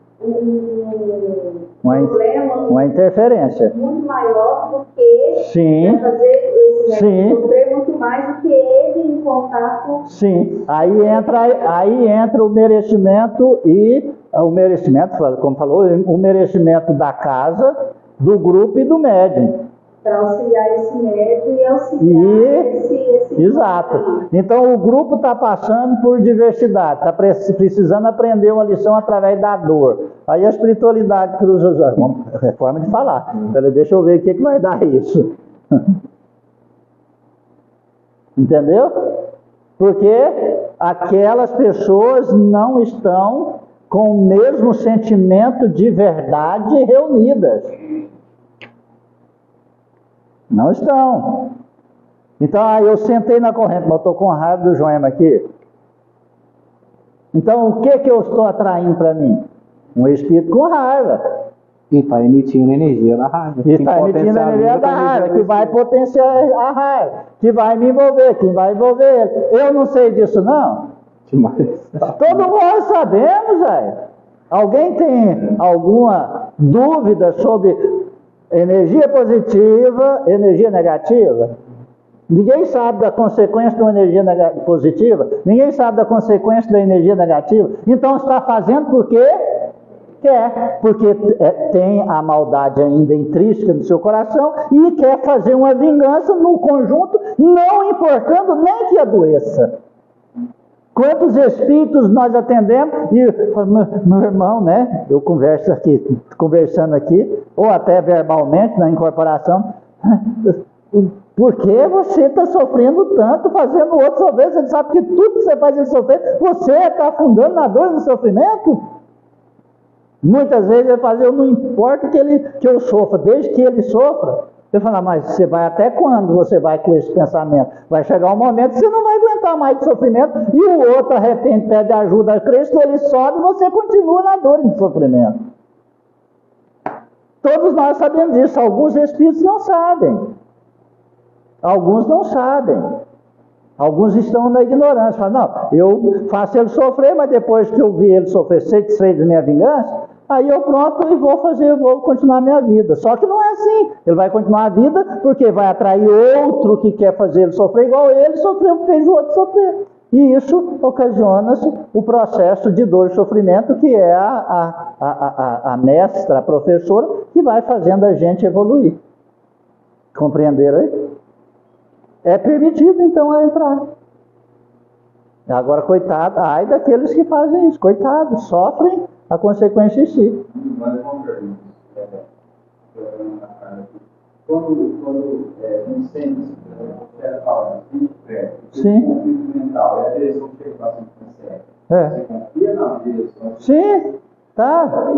problema, uma interferência muito maior do que sim, fazer esse sim, sofrer muito mais do que ele em contato. Sim, aí entra o merecimento e o merecimento, como falou, o merecimento da casa, do grupo e do médium. Para auxiliar esse médium e auxiliar esse exato. Então o grupo está passando por diversidade, está precisando aprender uma lição através da dor. Aí a espiritualidade cruza os olhos. É forma de falar. Deixa eu ver o que vai dar isso. Entendeu? Porque aquelas pessoas não estão com o mesmo sentimento de verdade reunidas. Não estão. Então, eu sentei na corrente, mas eu estou com raiva do Joema aqui. Então, o que eu estou atraindo para mim? Um espírito com raiva. E está emitindo energia da raiva. E está emitindo energia da raiva, que vai potenciar a raiva, que vai me envolver, que vai envolver ele. Eu não sei disso, não. Demais. Todo nós sabemos, velho. Alguém tem alguma dúvida sobre energia positiva, energia negativa? Ninguém sabe da consequência de uma energia positiva, ninguém sabe da consequência da energia negativa. Então está fazendo porque quer, porque tem a maldade ainda intrínseca no seu coração e quer fazer uma vingança no conjunto, não importando nem que adoeça. Quantos espíritos nós atendemos e meu irmão, né? Eu conversando aqui, ou até verbalmente na incorporação. Por que você está sofrendo tanto, fazendo o outro sofrer? Você sabe que tudo que você faz ele sofrer, você está afundando na dor e no sofrimento? Muitas vezes ele fala, eu não importa que eu sofra, desde que ele sofra. Eu falo, mas você vai até quando você vai com esse pensamento? Vai chegar um momento que você não vai aguentar mais de sofrimento, e o outro arrepende, pede ajuda a Cristo, ele sobe e você continua na dor e no sofrimento. Todos nós sabemos disso, alguns espíritos não sabem. Alguns não sabem. Alguns estão na ignorância. Falam, não, eu faço ele sofrer, mas depois que eu vi ele sofrer, satisfeito da minha vingança, aí eu pronto e vou continuar a minha vida. Só que não é assim. Ele vai continuar a vida porque vai atrair outro que quer fazer ele sofrer igual ele sofreu, fez o outro sofrer. E isso ocasiona-se o processo de dor e sofrimento, que é a mestra, a professora, que vai fazendo a gente evoluir. Compreenderam aí? É permitido, então, entrar. Agora, coitado, ai daqueles que fazem isso. Coitados, sofrem a consequência em si. Mas uma pergunta. Quando incêndio, você fala de conflito mental, é a direção que chega bastante sincera. Você confia na direção? Sim, tá.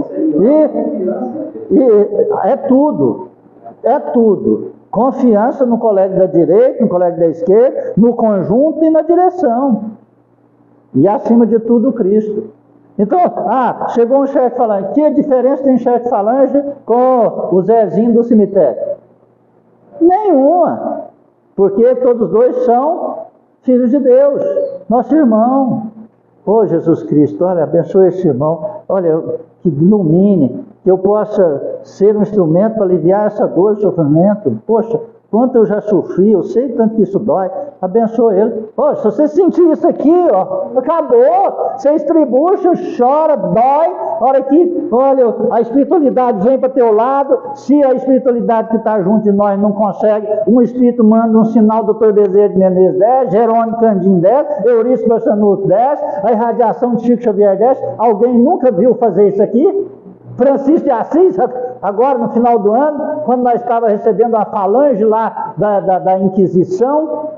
E é tudo. É tudo. Confiança no colega da direita, no colega da esquerda, no conjunto e na direção. E acima de tudo, Cristo. Então, chegou um chefe falante. Que diferença tem chefe falange com o Zezinho do cemitério? Nenhuma. Porque todos dois são filhos de Deus, nosso irmão. Ô Jesus Cristo, olha, abençoe esse irmão, olha, que ilumine, que eu possa ser um instrumento para aliviar essa dor e sofrimento. Poxa, quanto eu já sofri, eu sei tanto que isso dói, abençoe ele. Poxa, se você sentir isso aqui, ó, acabou, você estribucha, chora, dói, hora que, olha, a espiritualidade vem para teu lado, se a espiritualidade que está junto de nós não consegue, um espírito manda um sinal do Dr. Bezerra de Menezes 10, Jerônimo Candim 10, Eurício Bassanuto 10, a irradiação de Chico Xavier 10, alguém nunca viu fazer isso aqui? Francisco de Assis, agora no final do ano, quando nós estávamos recebendo a falange lá da Inquisição,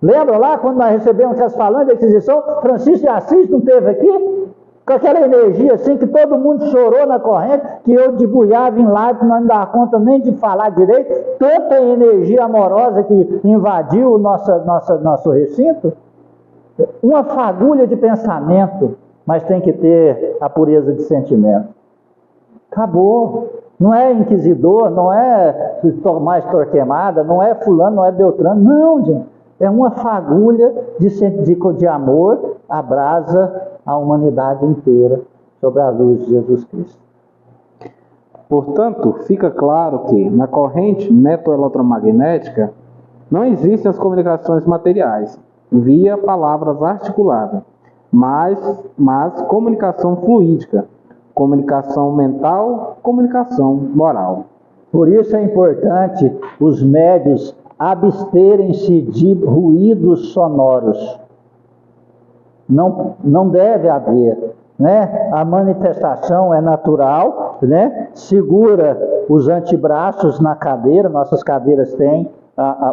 lembra lá quando nós recebemos as falanges da Inquisição? Francisco de Assis não esteve aqui? Com aquela energia assim que todo mundo chorou na corrente, que eu debulhava em lágrimas, nós não dava conta nem de falar direito, tanta energia amorosa que invadiu o nosso recinto. Uma fagulha de pensamento, mas tem que ter a pureza de sentimento. Acabou. Não é inquisidor, não é mais Torquemada, não é fulano, não é Beltrano. Não, gente. É uma fagulha de amor, abrasa a humanidade inteira sobre a luz de Jesus Cristo. Portanto, fica claro que na corrente metoeletromagnética não existem as comunicações materiais, via palavras articuladas, mas comunicação fluídica, comunicação mental, comunicação moral. Por isso é importante os médios absterem-se de ruídos sonoros. Não deve haver, né? A manifestação é natural, né? Segura os antebraços na cadeira, nossas cadeiras têm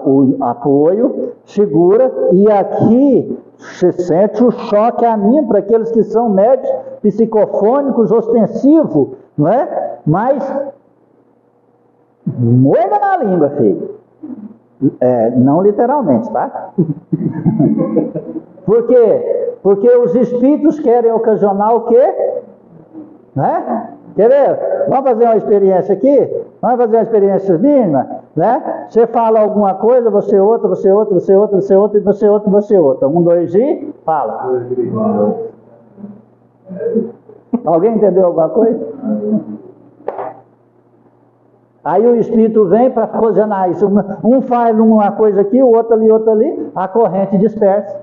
o apoio, segura, e aqui se sente o choque anímico para aqueles que são médios psicofônicos ostensivos, não é? Mas morda na língua, filho. Não literalmente, tá? Por quê? Porque os espíritos querem ocasionar o quê? Né? Quer ver? Vamos fazer uma experiência aqui? Vamos fazer uma experiência mínima? Né? Você fala alguma coisa, você outra, você outra, você outra, você outra, e você outra, você outra. 1, 2 e fala. Alguém entendeu alguma coisa? Aí o espírito vem para ocasionar isso. Um faz uma coisa aqui, o outro ali, outra ali, a corrente dispersa.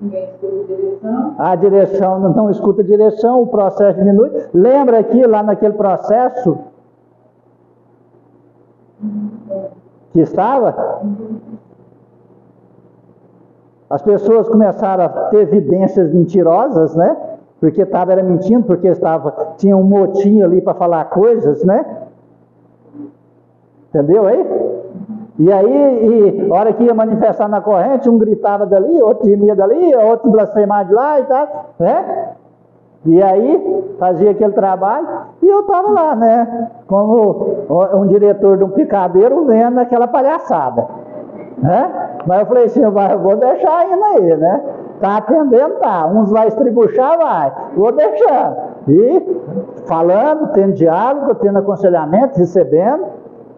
Ninguém escuta direção. A direção não escuta a direção, o processo diminui. Lembra aqui, lá naquele processo que estava? As pessoas começaram a ter evidências mentirosas, né? Porque era mentindo, porque tinha um motim ali para falar coisas, né? Entendeu aí? E aí, a hora que ia manifestar na corrente, um gritava dali, outro gemia dali, outro blasfemava de lá e tal, né? E aí, fazia aquele trabalho, e eu estava lá, né? Como um diretor de um picadeiro vendo aquela palhaçada, né? Mas eu falei assim, eu vou deixar indo aí, né? Tá atendendo, tá. Uns vai estribuchar, vai. Vou deixando. E falando, tendo diálogo, tendo aconselhamento, recebendo,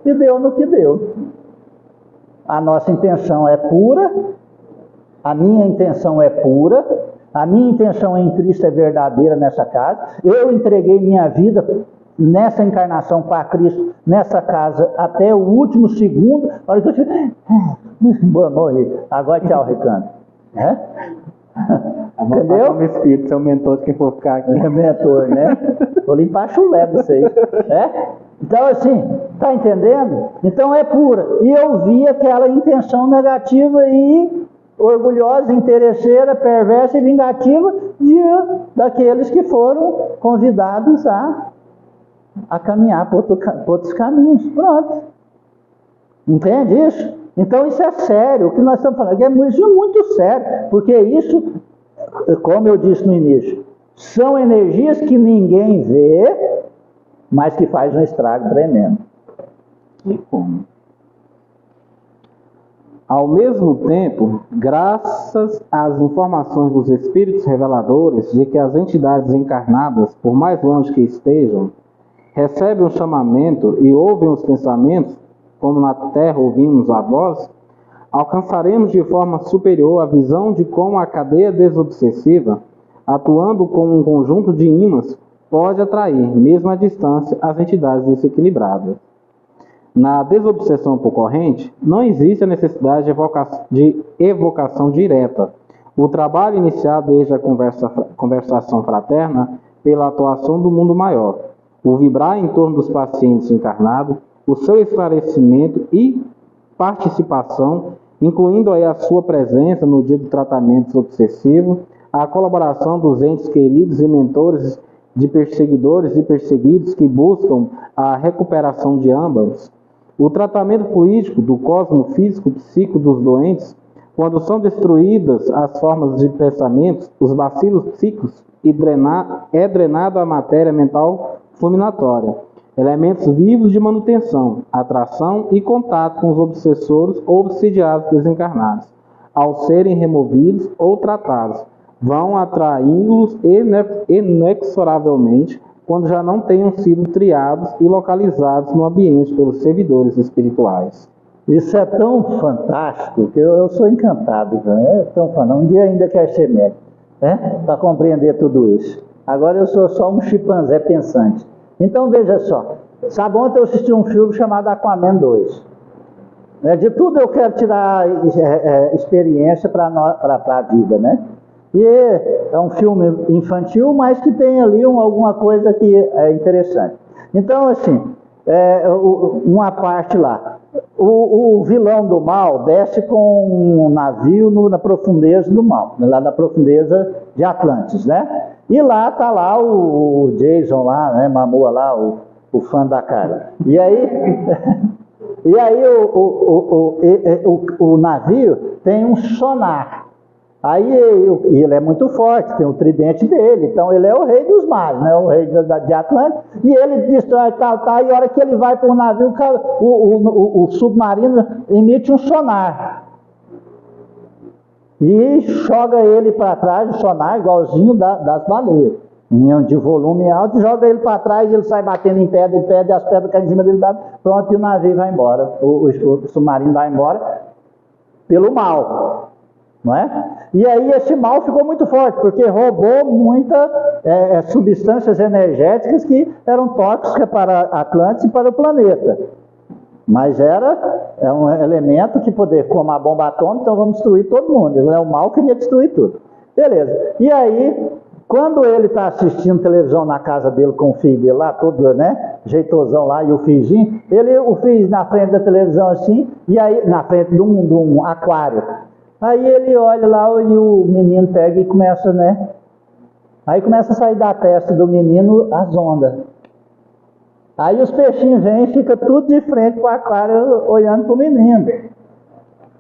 e deu no que deu. A nossa intenção é pura, a minha intenção é pura, a minha intenção em Cristo é verdadeira nessa casa. Eu entreguei minha vida nessa encarnação para Cristo, nessa casa, até o último segundo. A hora que eu tive, morri. Agora tchau, Recanto. Entendeu? O espírito, seu mentor, quem for ficar aqui. É mentor, né? Vou limpar chulé pra vocês. Então, assim, tá entendendo? Então é pura. E eu vi aquela intenção negativa e orgulhosa, interesseira, perversa e vingativa daqueles que foram convidados a caminhar por outros caminhos. Pronto. Entende isso? Então isso é sério. O que nós estamos falando aqui é muito sério. Porque isso, como eu disse no início, são energias que ninguém vê, mas que faz um estrago tremendo. E como? Ao mesmo tempo, graças às informações dos espíritos reveladores de que as entidades encarnadas, por mais longe que estejam, recebem um chamamento e ouvem os pensamentos, como na terra ouvimos a voz, alcançaremos de forma superior a visão de como a cadeia desobsessiva atuando como um conjunto de ímãs, pode atrair, mesmo à distância, as entidades desequilibradas. Na desobsessão por corrente, não existe a necessidade de evocação direta. O trabalho iniciado desde a conversação fraterna pela atuação do mundo maior, o vibrar em torno dos pacientes encarnados, o seu esclarecimento e participação, incluindo aí a sua presença no dia do tratamento obsessivo, a colaboração dos entes queridos e mentores de perseguidores e perseguidos que buscam a recuperação de ambos, o tratamento fluídico do cosmo físico psíquico dos doentes, quando são destruídas as formas de pensamentos, os bacilos psíquicos e é drenada a matéria mental fulminatória, elementos vivos de manutenção, atração e contato com os obsessores ou obsidiados desencarnados, ao serem removidos ou tratados, vão atraí-los inexoravelmente quando já não tenham sido triados e localizados no ambiente pelos servidores espirituais. Isso é tão fantástico que eu sou encantado. É tão fantástico. Um dia ainda quero ser médico, né? Para compreender tudo isso. Agora eu sou só um chimpanzé pensante. Então veja só. Sabe, ontem eu assisti um filme chamado Aquaman 2. De tudo eu quero tirar experiência para a vida, né? E é um filme infantil, mas que tem ali alguma coisa que é interessante. Então, assim, uma parte lá. O vilão do mal desce com um navio na profundeza do mal, lá na profundeza de Atlantis, né? E lá tá lá o Jason lá, né? Momoa lá, o fã da cara. E aí o navio tem um sonar. Aí ele é muito forte, tem o tridente dele, então ele é o rei dos mares, né? O rei de Atlântico, e ele destrói tal, e a hora que ele vai para o navio, o submarino emite um sonar. E joga ele para trás, o sonar igualzinho das baleias, de volume alto, joga ele para trás, ele sai batendo em pedra, e as pedras caem em cima dele, pronto, e o navio vai embora, o submarino vai embora pelo mal. Não é? E aí esse mal ficou muito forte, porque roubou muitas substâncias energéticas que eram tóxicas para Atlantis e para o planeta. Mas é um elemento que poder, como a bomba atômica, então vamos destruir todo mundo. O mal queria destruir tudo. Beleza. E aí, quando ele está assistindo televisão na casa dele com o filho dele lá, todo, né, jeitosão lá, e o filhinho, o filho na frente da televisão assim, e aí na frente de um aquário. Aí ele olha lá e o menino pega e começa, né? Aí começa a sair da testa do menino as ondas. Aí os peixinhos vêm e fica tudo de frente para o aquário olhando para o menino.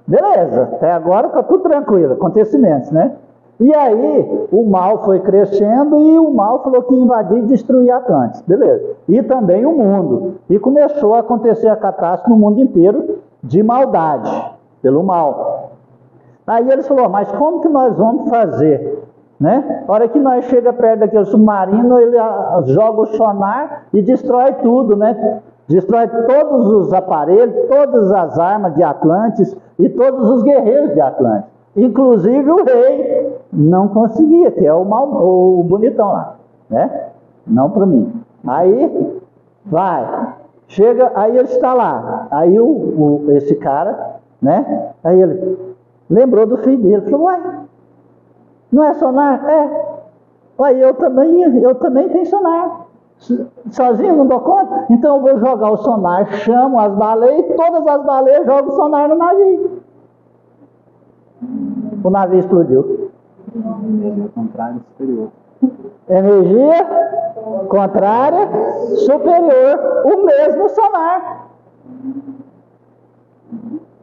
Beleza, até agora está tudo tranquilo, acontecimentos, né? E aí o mal foi crescendo e o mal falou que ia invadir e destruir Atlantis. Beleza. E também o mundo. E começou a acontecer a catástrofe no mundo inteiro de maldade, pelo mal. Aí eles falaram, mas como que nós vamos fazer? Né? A hora que nós chegamos perto daquele submarino, ele joga o sonar e destrói tudo, né? Destrói todos os aparelhos, todas as armas de Atlantis e todos os guerreiros de Atlantis. Inclusive o rei não conseguia, que é o bonitão lá, né? Não para mim. Aí, chega, aí ele está lá. Aí esse cara, né? Aí ele lembrou do filho dele, falou, uai, não é sonar? Uai, eu também tenho sonar. Sozinho não dou conta? Então eu vou jogar o sonar, chamo as baleias, e todas as baleias jogam o sonar no navio. O navio explodiu. Energia contrária superior. Energia contrária superior, o mesmo sonar.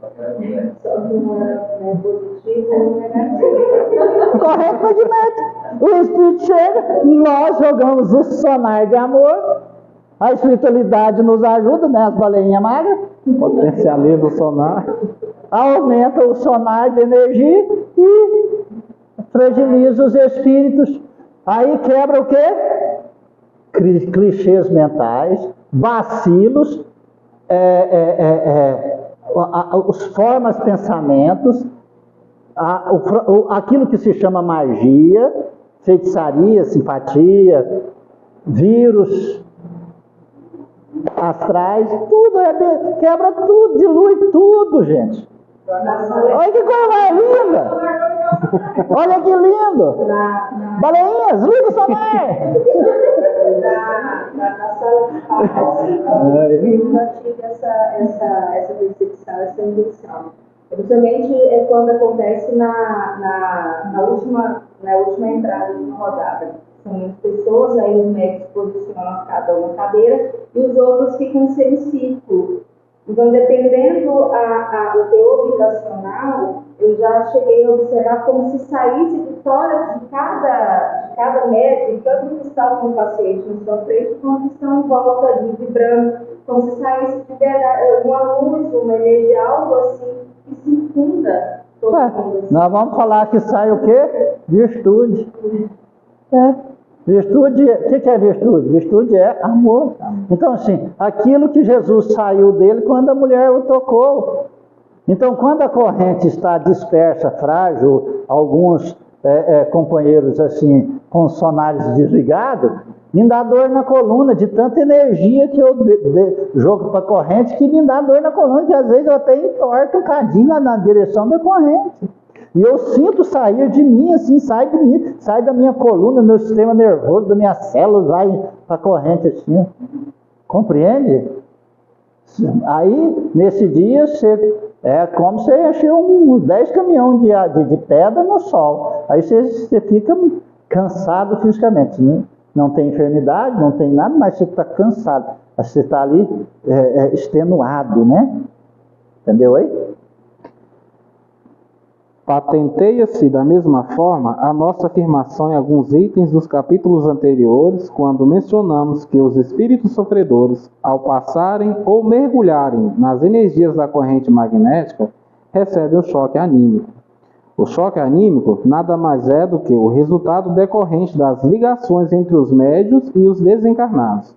Só que uma é positiva e uma negativa. Correto, Magneto. O Espírito chega, nós jogamos o sonar de amor, a espiritualidade nos ajuda, né? As baleinhas magras. Potencializa o sonar. Aumenta o sonar de energia e fragiliza os espíritos. Aí quebra o quê? Clichês mentais, vacilos, os formas pensamentos, aquilo que se chama magia, feitiçaria, simpatia, vírus, astrais, tudo, quebra tudo, dilui tudo, gente. Olha que coisa mais linda! Olha que lindo! Baleinhas, liga sua mãe! Na sala de paz, eu já tive essa percepção, essa indução. Principalmente é quando acontece na última entrada de uma rodada. São muitas pessoas, aí os médicos posicionam cada uma cadeira e os outros ficam sem círculo. Então, dependendo do teor vibracional, eu já cheguei a observar como se saísse de fora de cada médico, tanto que está com o paciente na sua frente, quanto que estão em volta ali, vibrando, como se saísse de uma luz, uma energia, algo assim, que se infunda todo mundo. Assim. Nós vamos falar que sai o quê? Virtude. Virtude, o que é virtude? Virtude é amor. Então, assim, aquilo que Jesus saiu dele quando a mulher o tocou. Então, quando a corrente está dispersa, frágil, alguns companheiros assim, com sonares desligados, me dá dor na coluna, de tanta energia que eu jogo para a corrente, que me dá dor na coluna, que às vezes eu até entorto um cadinho na direção da corrente. E eu sinto sair de mim, assim, sai de mim, sai da minha coluna, do meu sistema nervoso, das minhas células, vai para a corrente assim. Compreende? Aí, nesse dia, é como se você encher uns 10 caminhões de pedra no sol. Aí você fica cansado fisicamente, né? Não tem enfermidade, não tem nada, mas você está cansado. Você está ali extenuado, né? Entendeu aí? Patenteia-se da mesma forma a nossa afirmação em alguns itens dos capítulos anteriores, quando mencionamos que os espíritos sofredores, ao passarem ou mergulharem nas energias da corrente magnética, recebem um choque anímico. O choque anímico nada mais é do que o resultado decorrente das ligações entre os médios e os desencarnados.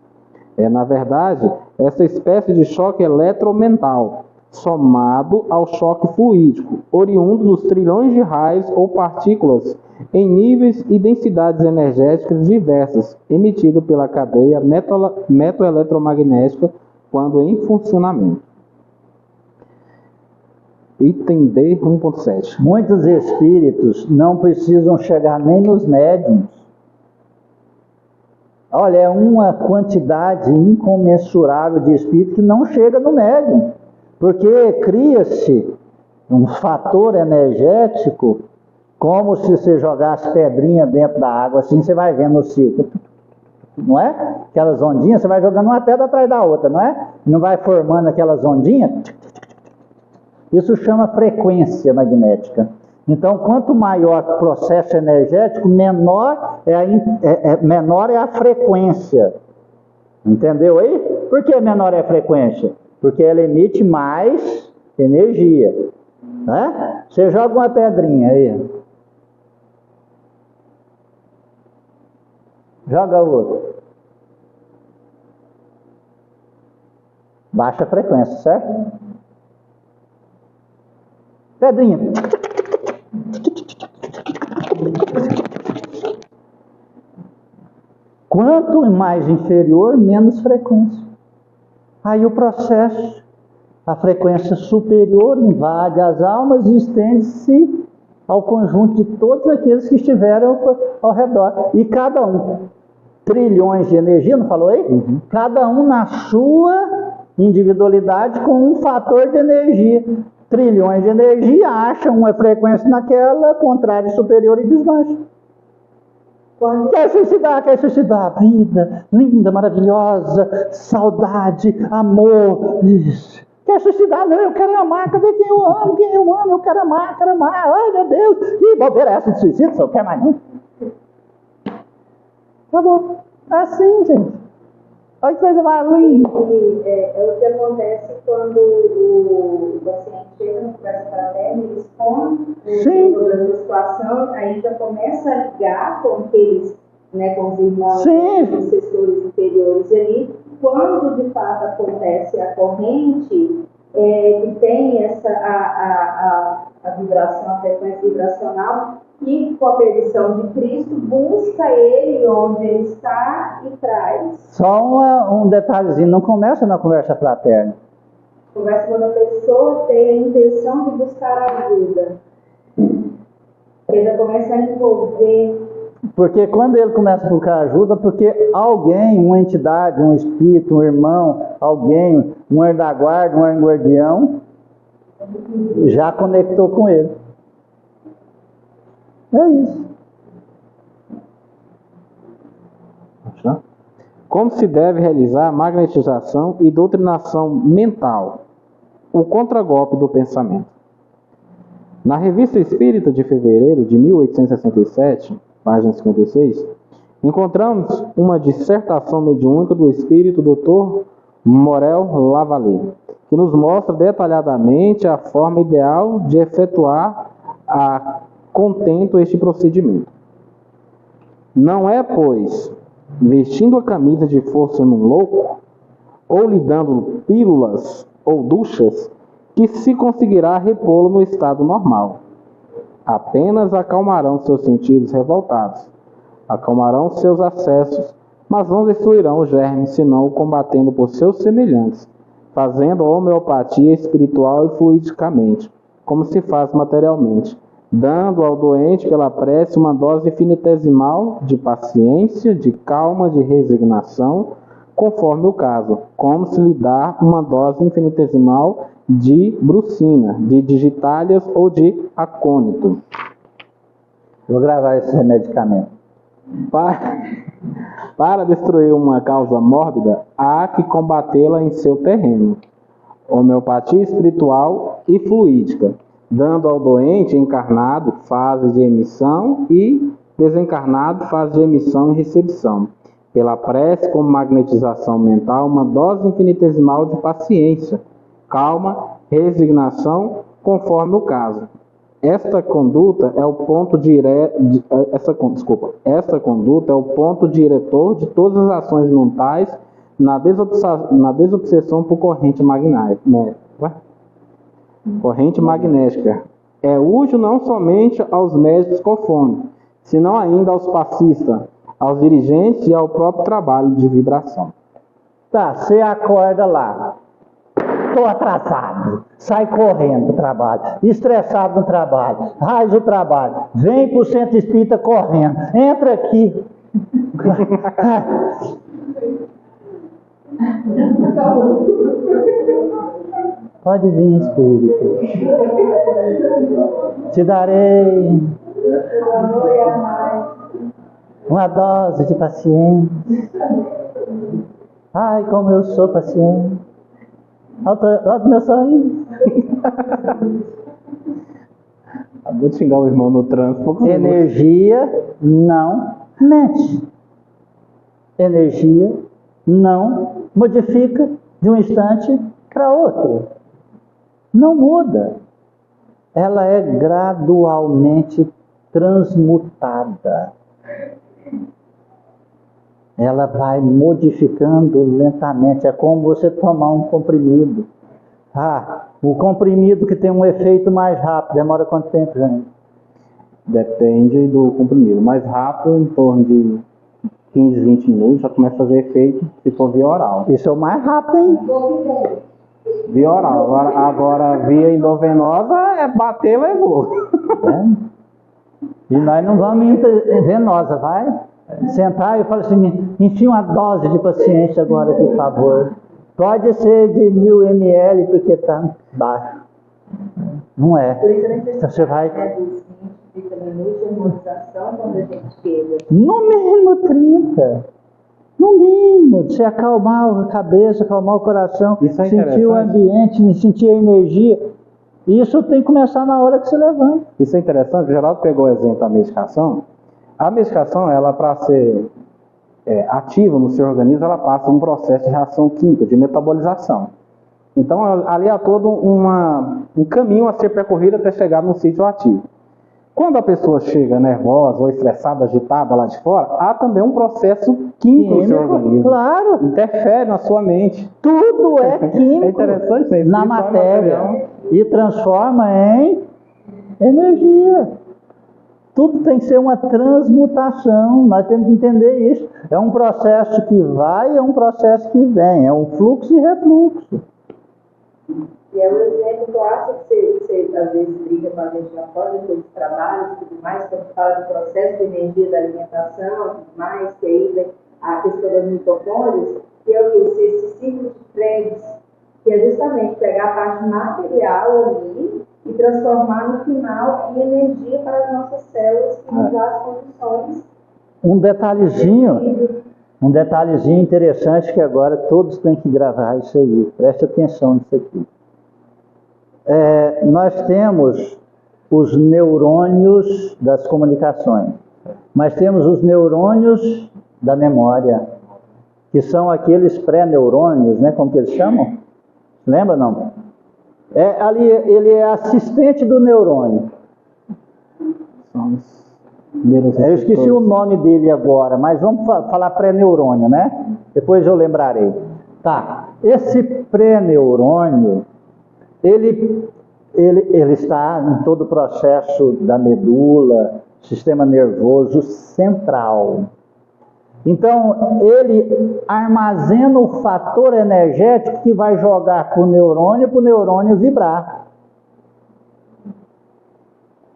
É, na verdade, essa espécie de choque eletromental, somado ao choque fluídico, oriundo dos trilhões de raios ou partículas em níveis e densidades energéticas diversas, emitido pela cadeia metoeletromagnética quando em funcionamento. Item D 1.7. Muitos espíritos não precisam chegar nem nos médiuns. Olha, é uma quantidade incomensurável de espíritos que não chega no médium. Porque cria-se um fator energético, como se você jogasse pedrinha dentro da água, assim você vai vendo o círculo. Não é? Aquelas ondinhas, você vai jogando uma pedra atrás da outra, não é? Não vai formando aquelas ondinhas. Isso chama frequência magnética. Então, quanto maior o processo energético, menor é a frequência. Entendeu aí? Por que menor é a frequência? Porque ela emite mais energia. Né? Você joga uma pedrinha aí. Joga outra. Baixa frequência, certo? Pedrinha. Quanto mais inferior, menos frequência. Aí o processo, a frequência superior invade as almas e estende-se ao conjunto de todos aqueles que estiveram ao redor. E cada um, trilhões de energia, não falou aí? Uhum. Cada um na sua individualidade com um fator de energia. Trilhões de energia acham uma frequência naquela, contrária superior e desmancha. Quer suicidar, vida, linda, maravilhosa, saudade, amor. Isso. Quer suicidar? Não, eu quero amar, cadê quem eu amo? Eu quero amar, ai meu Deus, que bobeira é essa de suicídio, só quer mais não? Acabou. Assim, gente. Olha que coisa mais linda. É o que acontece quando o paciente chega no conversa fraterna, ele expõe sobre a sua situação, aí já começa a ligar com aqueles, né, com os irmãos, os assessores inferiores ali. Quando de fato acontece a corrente, que tem a vibração, a frequência vibracional, e com a permissão de Cristo, busca ele onde ele está e traz. Só um detalhezinho, não começa na conversa fraterna. Conversa quando a pessoa tem a intenção de buscar ajuda. Ele já começa a envolver. Porque quando ele começa a buscar ajuda, porque alguém, uma entidade, um espírito, um irmão, alguém, um anjo da guarda, um anjo guardião, já conectou com ele. É isso. Como se deve realizar magnetização e doutrinação mental? O contragolpe do pensamento. Na Revista Espírita de fevereiro de 1867, página 56, encontramos uma dissertação mediúnica do espírito Dr. Morel Lavallée, que nos mostra detalhadamente a forma ideal de efetuar a contento este procedimento. Não é, pois, vestindo a camisa de força num louco, ou lhe dando pílulas ou duchas, que se conseguirá repô-lo no estado normal. Apenas acalmarão seus sentidos revoltados, acalmarão seus acessos, mas não destruirão o germe, senão o combatendo por seus semelhantes, fazendo a homeopatia espiritual e fluidicamente, como se faz materialmente, dando ao doente pela prece uma dose infinitesimal de paciência, de calma, de resignação, conforme o caso, como se lhe dá uma dose infinitesimal de brucina, de digitálias ou de acônito. Vou gravar esse medicamento. Para destruir uma causa mórbida, há que combatê-la em seu terreno. Homeopatia espiritual e fluídica, dando ao doente encarnado fase de emissão e desencarnado fase de emissão e recepção. Pela prece, como magnetização mental, uma dose infinitesimal de paciência, calma, resignação, conforme o caso. Esta conduta é o ponto diretor de todas as ações mentais na desobsessão por corrente magnética. É útil não somente aos médicos cofônicos, senão ainda aos passistas, aos dirigentes e ao próprio trabalho de vibração. Tá, você acorda lá. Estou atrasado, sai correndo do trabalho, estressado no trabalho, raiz o trabalho, vem para o centro espírita correndo, entra aqui. Pode vir, espírito. Te darei uma dose de paciência. Ai, como eu sou paciente. Olha o meu sorriso. Acabou de xingar o irmão no trânsito. Energia não mexe. Energia não modifica de um instante para outro. Não muda. Ela é gradualmente transmutada. Ela vai modificando lentamente. É como você tomar um comprimido. O comprimido que tem um efeito mais rápido, demora quanto tempo, gente? Depende do comprimido. Mais rápido, em torno de 15, 20 minutos, já começa a fazer efeito se for via oral. Isso é o mais rápido, hein? Via oral. Agora via endovenosa, bater, levou. E nós não vamos venosa, vai? Sentar e eu falo assim, me enfia uma dose de paciência agora, por favor. Pode ser de 1000 ml, porque está baixo. Não é. Então você vai... No mínimo 30. No mínimo, você acalmar a cabeça, acalmar o coração, sentir o ambiente, sentir a energia. Isso tem que começar na hora que você levanta. Isso é interessante, o Geraldo pegou o exemplo da medicação. A medicação, ela para ser ativa no seu organismo, ela passa um processo de reação química, de metabolização. Então, ali há todo um caminho a ser percorrido até chegar no sítio ativo. Quando a pessoa chega nervosa ou estressada, agitada lá de fora, há também um processo químico no seu organismo. Claro. Interfere na sua mente. Tudo é químico é interessante, né? na matéria. E transforma em Energia. Tudo tem que ser uma transmutação, nós temos que entender isso. É um processo que vai, é um processo que vem, é um fluxo e refluxo. E é um exemplo que eu acho que você às vezes briga com a gente na forma de todos os trabalhos e tudo mais, quando fala do processo de energia da alimentação e tudo mais, que aí vem a questão das mitocôndrias, que é o que? Esse ciclo de Krebs, que é justamente pegar a parte material ali e transformar no final em energia para as nossas células que nos dá as condições. Um detalhezinho interessante que agora todos têm que gravar isso aí. Preste atenção nisso aqui. Nós temos os neurônios das comunicações, mas temos os neurônios da memória, que são aqueles pré-neurônios, né, como que eles chamam? Lembra, não? Ali, ele é assistente do neurônio. Eu esqueci o nome dele agora, mas vamos falar pré-neurônio, né? Depois eu lembrarei. Tá, esse pré-neurônio, ele está em todo o processo da medula, sistema nervoso central. Então, ele armazena o fator energético que vai jogar para o neurônio vibrar.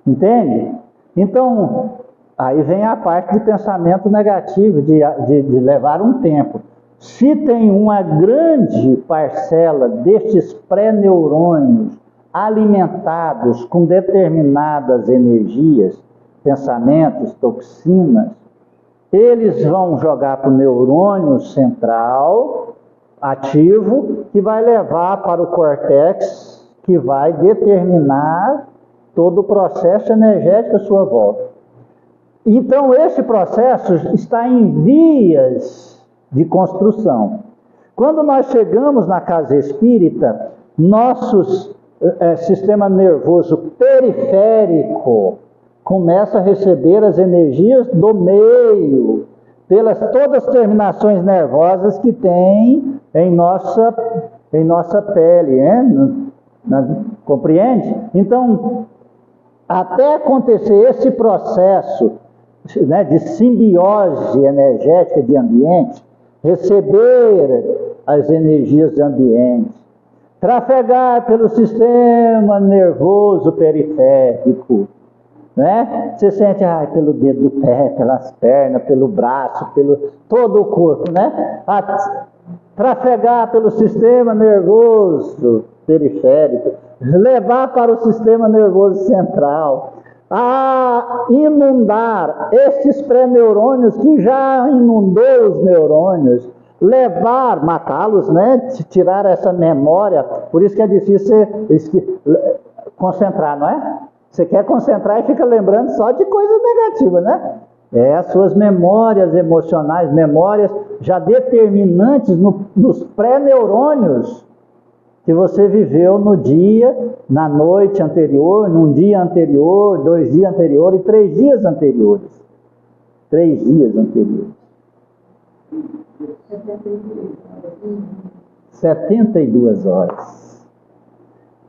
Entende? Então, aí vem a parte de pensamento negativo, de levar um tempo. Se tem uma grande parcela destes pré-neurônios alimentados com determinadas energias, pensamentos, toxinas, eles vão jogar para o neurônio central ativo, que vai levar para o córtex, que vai determinar todo o processo energético à sua volta. Então, esse processo está em vias de construção. Quando nós chegamos na casa espírita, nosso sistema nervoso periférico começa a receber as energias do meio, pelas todas as terminações nervosas que tem em nossa pele, compreende? Então, até acontecer esse processo, né, de simbiose energética de ambiente, receber as energias do ambiente, trafegar pelo sistema nervoso periférico, né? Você sente pelo dedo do pé, pelas pernas, pelo braço, pelo todo o corpo, né? Trafegar pelo sistema nervoso periférico, levar para o sistema nervoso central, a inundar esses pré-neurônios que já inundou os neurônios, matá-los, né? Tirar essa memória. Por isso que é difícil concentrar, não é? Você quer concentrar e fica lembrando só de coisas negativas, né? As suas memórias emocionais, memórias já determinantes nos pré-neurônios que você viveu no dia, na noite anterior, num dia anterior, 2 dias anteriores e 3 dias anteriores. 3 dias anteriores. 72 horas.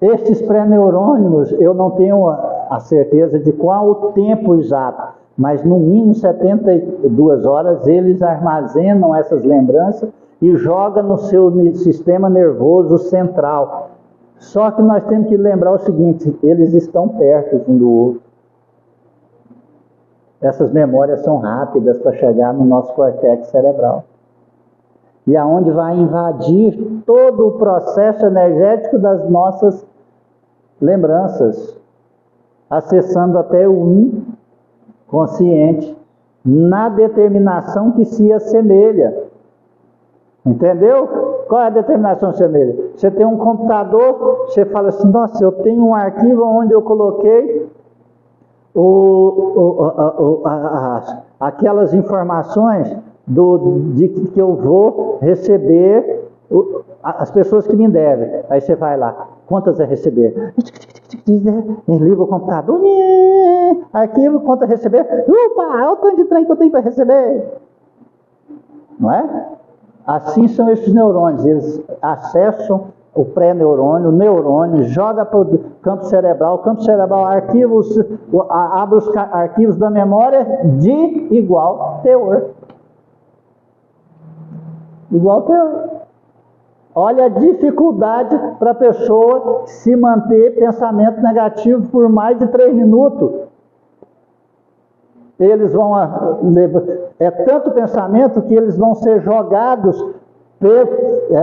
Estes pré-neurônios, eu não tenho a certeza de qual o tempo exato, mas no mínimo 72 horas eles armazenam essas lembranças e jogam no seu sistema nervoso central. Só que nós temos que lembrar o seguinte, eles estão perto um do outro. Essas memórias são rápidas para chegar no nosso córtex cerebral. E aonde vai invadir todo o processo energético das nossas lembranças, acessando até o inconsciente, na determinação que se assemelha. Entendeu? Qual é a determinação que se assemelha? Você tem um computador, você fala assim, nossa, eu tenho um arquivo onde eu coloquei aquelas informações de que eu vou receber as pessoas que me devem. Aí você vai lá, quantas é receber? Liga o computador, arquivo, quanto é receber? Olha o tanto de trem que eu tenho para receber. Não é? Assim são esses neurônios, eles acessam o pré-neurônio, o neurônio, joga para o campo cerebral abre os arquivos da memória de igual teor. Igual teor. Olha a dificuldade para a pessoa se manter pensamento negativo por mais de 3 minutos. Eles vão, é tanto pensamento que eles vão ser jogados,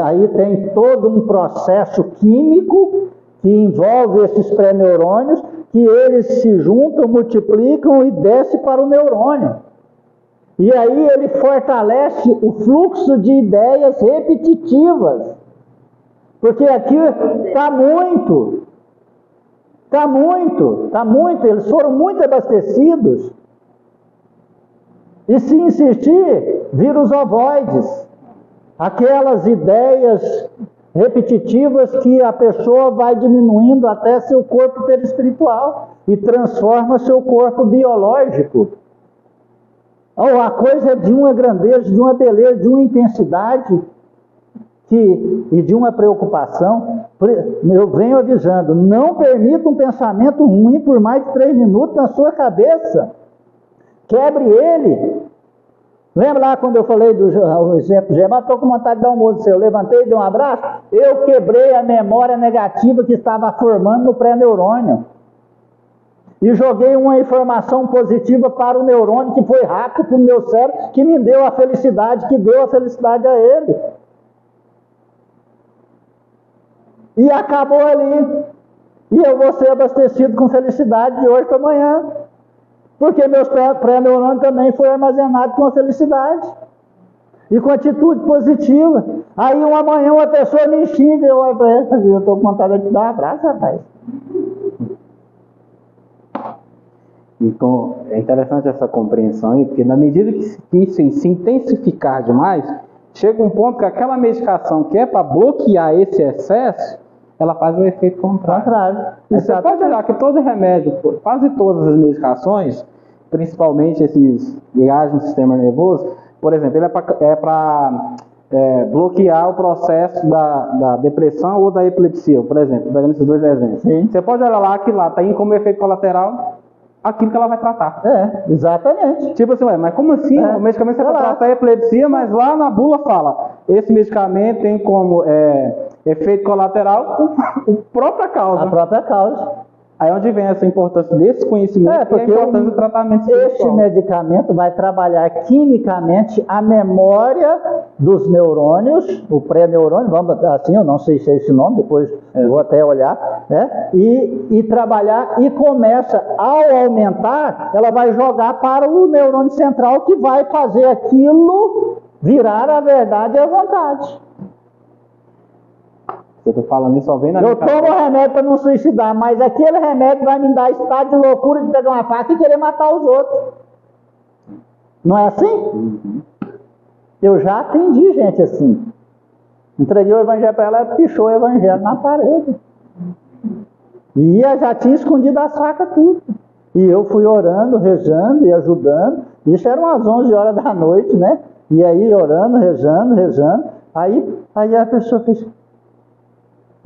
aí tem todo um processo químico que envolve esses pré-neurônios, que eles se juntam, multiplicam e desce para o neurônio. E aí ele fortalece o fluxo de ideias repetitivas. Porque aqui está muito, eles foram muito abastecidos. E se insistir, vira os ovoides. Aquelas ideias repetitivas que a pessoa vai diminuindo até seu corpo perispiritual e transforma seu corpo biológico. Oh, a coisa é de uma grandeza, de uma beleza, de uma intensidade e de uma preocupação. Eu venho avisando, não permita um pensamento ruim por mais de 3 minutos na sua cabeça. Quebre ele. Lembra lá quando eu falei do exemplo de Gemma? Estou com vontade de dar um moço, eu levantei e dei um abraço, eu quebrei a memória negativa que estava formando no pré-neurônio. E joguei uma informação positiva para o neurônio que foi rápido para o meu cérebro, que me deu a felicidade, que deu a felicidade a ele. E acabou ali. E eu vou ser abastecido com felicidade de hoje para amanhã. Porque meus pré-neurônios também foi armazenado com a felicidade. E com atitude positiva. Aí amanhã uma pessoa me xinga e eu olho para ele, eu estou com vontade de dar um abraço, rapaz. Então, é interessante essa compreensão aí, porque na medida que isso se intensificar demais, chega um ponto que aquela medicação que é para bloquear esse excesso, ela faz o efeito contrário. Você pode olhar que todo remédio, quase todas as medicações, principalmente esses que agem no sistema nervoso, por exemplo, ele é para bloquear o processo da depressão ou da epilepsia, por exemplo, pegando esses 2 exemplos. Sim. Você pode olhar lá que lá está indo como efeito colateral aquilo que ela vai tratar. Exatamente. Tipo assim, mas como assim? O medicamento é para tratar a epilepsia, mas lá na bula fala, esse medicamento tem como efeito colateral a própria causa. A própria causa. Aí onde vem essa importância desse conhecimento e a importância do tratamento espiritual. Este medicamento vai trabalhar quimicamente a memória dos neurônios, o pré-neurônio, vamos assim, eu não sei se é esse nome, depois vou até olhar, né? E trabalhar, e começa, ao aumentar, ela vai jogar para o neurônio central, que vai fazer aquilo virar a verdade e a vontade. Eu tô falando isso, só vem na Eu tomo remédio para não suicidar, mas aquele remédio vai me dar estado de loucura de pegar uma faca e querer matar os outros. Não é assim? Eu já atendi gente assim. Entreguei o evangelho para ela, ela pichou o evangelho na parede. E já tinha escondido as facas tudo. E eu fui orando, rezando e ajudando. Isso era umas 11 horas da noite, né? E aí orando, rezando. Aí a pessoa fez...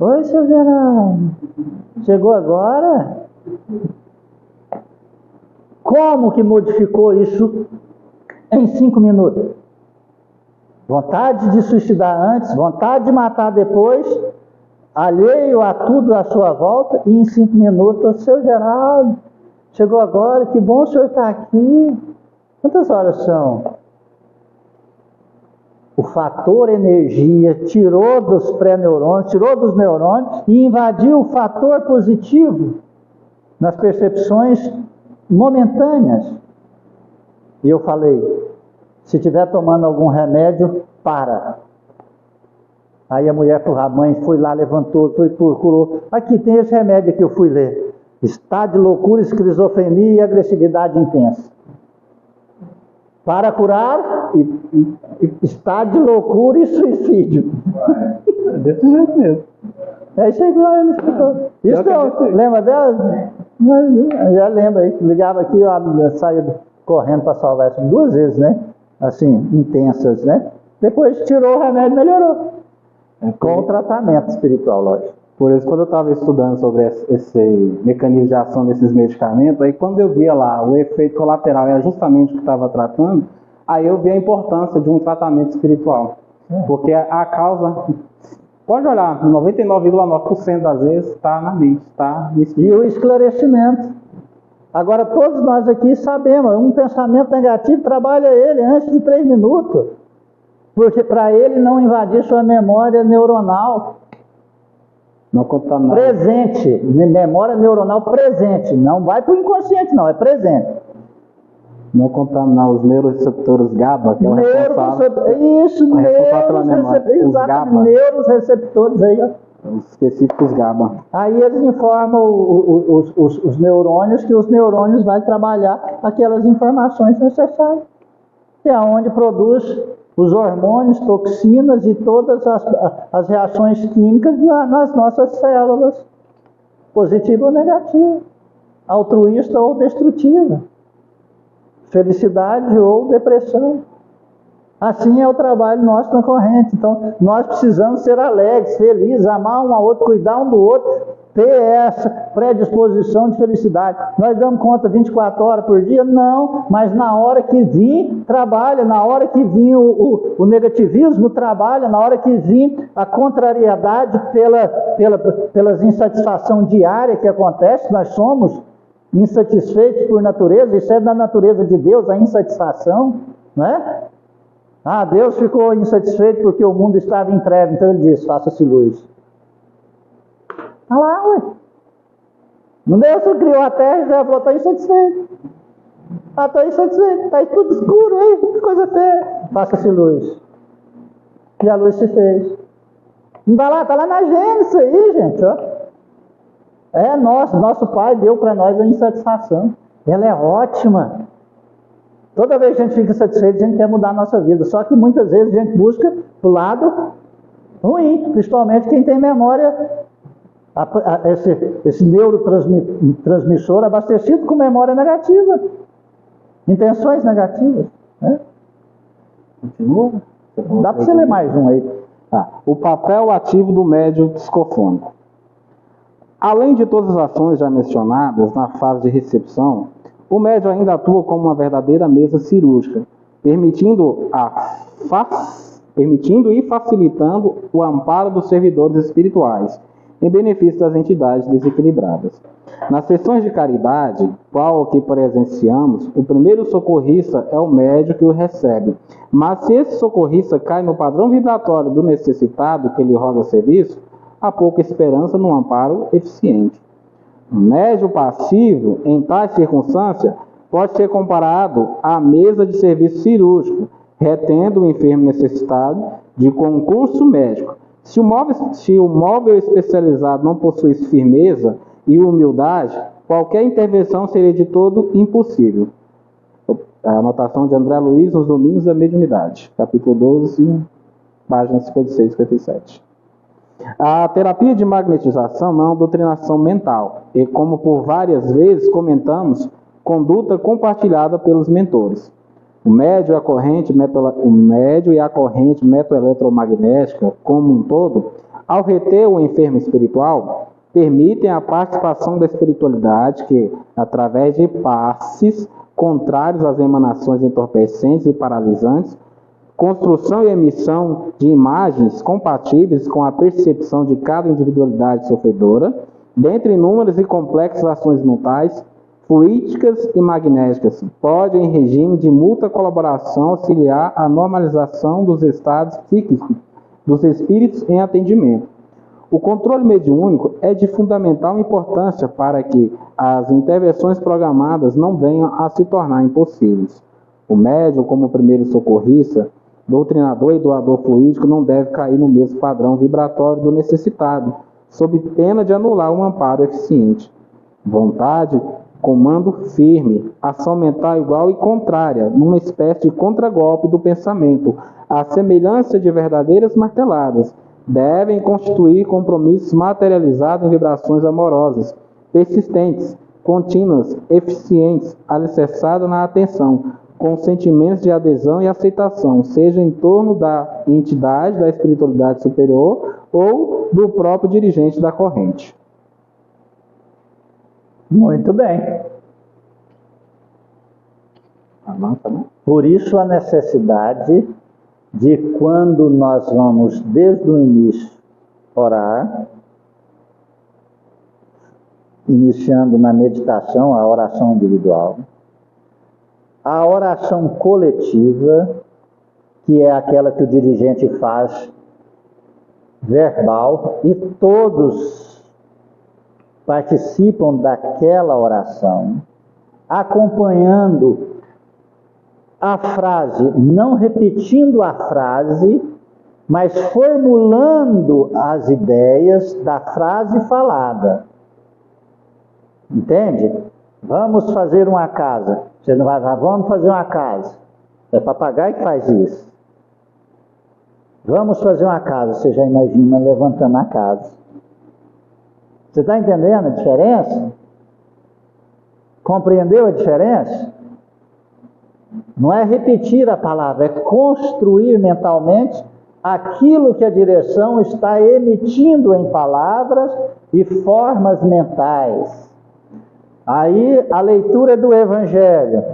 Oi, seu Geraldo, chegou agora? Como que modificou isso em 5 minutos? Vontade de suicidar antes, vontade de matar depois, alheio a tudo à sua volta, e em 5 minutos, seu Geraldo, chegou agora, que bom o senhor estar aqui. Quantas horas são? O fator energia tirou dos pré-neurônios, tirou dos neurônios e invadiu o fator positivo nas percepções momentâneas. E eu falei, se estiver tomando algum remédio, para. Aí a mulher, a mãe foi lá, levantou, procurou. Aqui tem esse remédio que eu fui ler. Estado de loucura, esquizofrenia e agressividade intensa. Para curar, estado de loucura e suicídio. Desse jeito mesmo. É isso aí que ela me explicou. Isso não, lembra dela? Já lembra aí, ligava aqui, eu saía correndo para salvar isso 2 vezes, né? Assim, intensas, né? Depois tirou o remédio e melhorou. Com o tratamento espiritual, lógico. Por isso, quando eu estava estudando sobre esse mecanismo de ação desses medicamentos, aí quando eu via lá o efeito colateral era justamente o que estava tratando, aí eu vi a importância de um tratamento espiritual. Porque a causa, pode olhar, 99,9% das vezes está na mente, está no espírito. E o esclarecimento. Agora, todos nós aqui sabemos, um pensamento negativo trabalha ele antes de 3 minutos. Porque para ele não invadir sua memória neuronal. Não contaminar. Presente, memória neuronal presente, não vai para o inconsciente não, é presente. Não contaminar os neuroreceptores GABA, que é o responsável. Isso, neuroreceptores aí, ó. Os específicos GABA. Aí eles informam os neurônios, que os neurônios vão trabalhar aquelas informações necessárias. Que é onde produz os hormônios, toxinas e todas as reações químicas nas nossas células, positiva ou negativa, altruísta ou destrutiva, felicidade ou depressão. Assim é o trabalho nosso na corrente. Então, nós precisamos ser alegres, felizes, amar um ao outro, cuidar um do outro, ter essa predisposição de felicidade. Nós damos conta 24 horas por dia? Não, mas na hora que vir, trabalha. Na hora que vir o negativismo, trabalha. Na hora que vir a contrariedade pelas insatisfação diária que acontece, nós somos insatisfeitos por natureza, isso é da natureza de Deus, a insatisfação, né? Ah, Deus ficou insatisfeito porque o mundo estava em treva, então ele diz, faça-se luz. Está lá, ué. Não Deus criou a terra e já falou, está insatisfeito. Ah, está insatisfeito, está tudo escuro aí, que coisa feia. Faça-se luz. E a luz se fez. Não está lá na Gênesis aí, gente, ó. É nosso Pai deu para nós a insatisfação. Ela é ótima. Toda vez que a gente fica satisfeito, a gente quer mudar a nossa vida. Só que muitas vezes a gente busca o lado ruim, principalmente quem tem memória, esse neurotransmissor abastecido com memória negativa, intenções negativas. Né? Continua? Dá para você ler mais um aí. O papel ativo do médium psicofônico. Além de todas as ações já mencionadas na fase de recepção, o médium ainda atua como uma verdadeira mesa cirúrgica, permitindo e facilitando o amparo dos servidores espirituais, em benefício das entidades desequilibradas. Nas sessões de caridade, qual que presenciamos, o primeiro socorrista é o médium que o recebe. Mas se esse socorrista cai no padrão vibratório do necessitado que lhe roga serviço, há pouca esperança num amparo eficiente. O médium passivo, em tais circunstâncias, pode ser comparado à mesa de serviço cirúrgico, retendo o enfermo necessitado de concurso médico. Se o móvel especializado não possuísse firmeza e humildade, qualquer intervenção seria de todo impossível. A anotação de André Luiz nos Domínios da Mediunidade, capítulo 12, páginas 56 e 57. A terapia de magnetização é uma doutrinação mental e, como por várias vezes comentamos, conduta compartilhada pelos mentores. O médio e a corrente metoeletromagnética, como um todo, ao reter o enfermo espiritual, permitem a participação da espiritualidade que, através de passes contrários às emanações entorpecentes e paralisantes, construção e emissão de imagens compatíveis com a percepção de cada individualidade sofredora, dentre inúmeras e complexas ações mentais, fluídicas e magnéticas, pode, em regime de mútua colaboração, auxiliar a normalização dos estados psíquicos dos espíritos em atendimento. O controle mediúnico é de fundamental importância para que as intervenções programadas não venham a se tornar impossíveis. O médium, como primeiro socorrista, doutrinador e doador fluídico, não deve cair no mesmo padrão vibratório do necessitado, sob pena de anular um amparo eficiente. Vontade, comando firme, ação mental igual e contrária, numa espécie de contragolpe do pensamento, à semelhança de verdadeiras marteladas, devem constituir compromissos materializados em vibrações amorosas, persistentes, contínuas, eficientes, alicerçadas na atenção, com sentimentos de adesão e aceitação, seja em torno da entidade da espiritualidade superior ou do próprio dirigente da corrente. Muito bem. Por isso a necessidade de, quando nós vamos desde o início orar, iniciando na meditação a oração individual, a oração coletiva, que é aquela que o dirigente faz verbal, e todos participam daquela oração, acompanhando a frase, não repetindo a frase, mas formulando as ideias da frase falada. Entende? Vamos fazer uma casa. Você não vai falar, vamos fazer uma casa. É papagaio que faz isso. Vamos fazer uma casa. Você já imagina levantando a casa. Você está entendendo a diferença? Compreendeu a diferença? Não é repetir a palavra, é construir mentalmente aquilo que a direção está emitindo em palavras e formas mentais. Aí a leitura do Evangelho.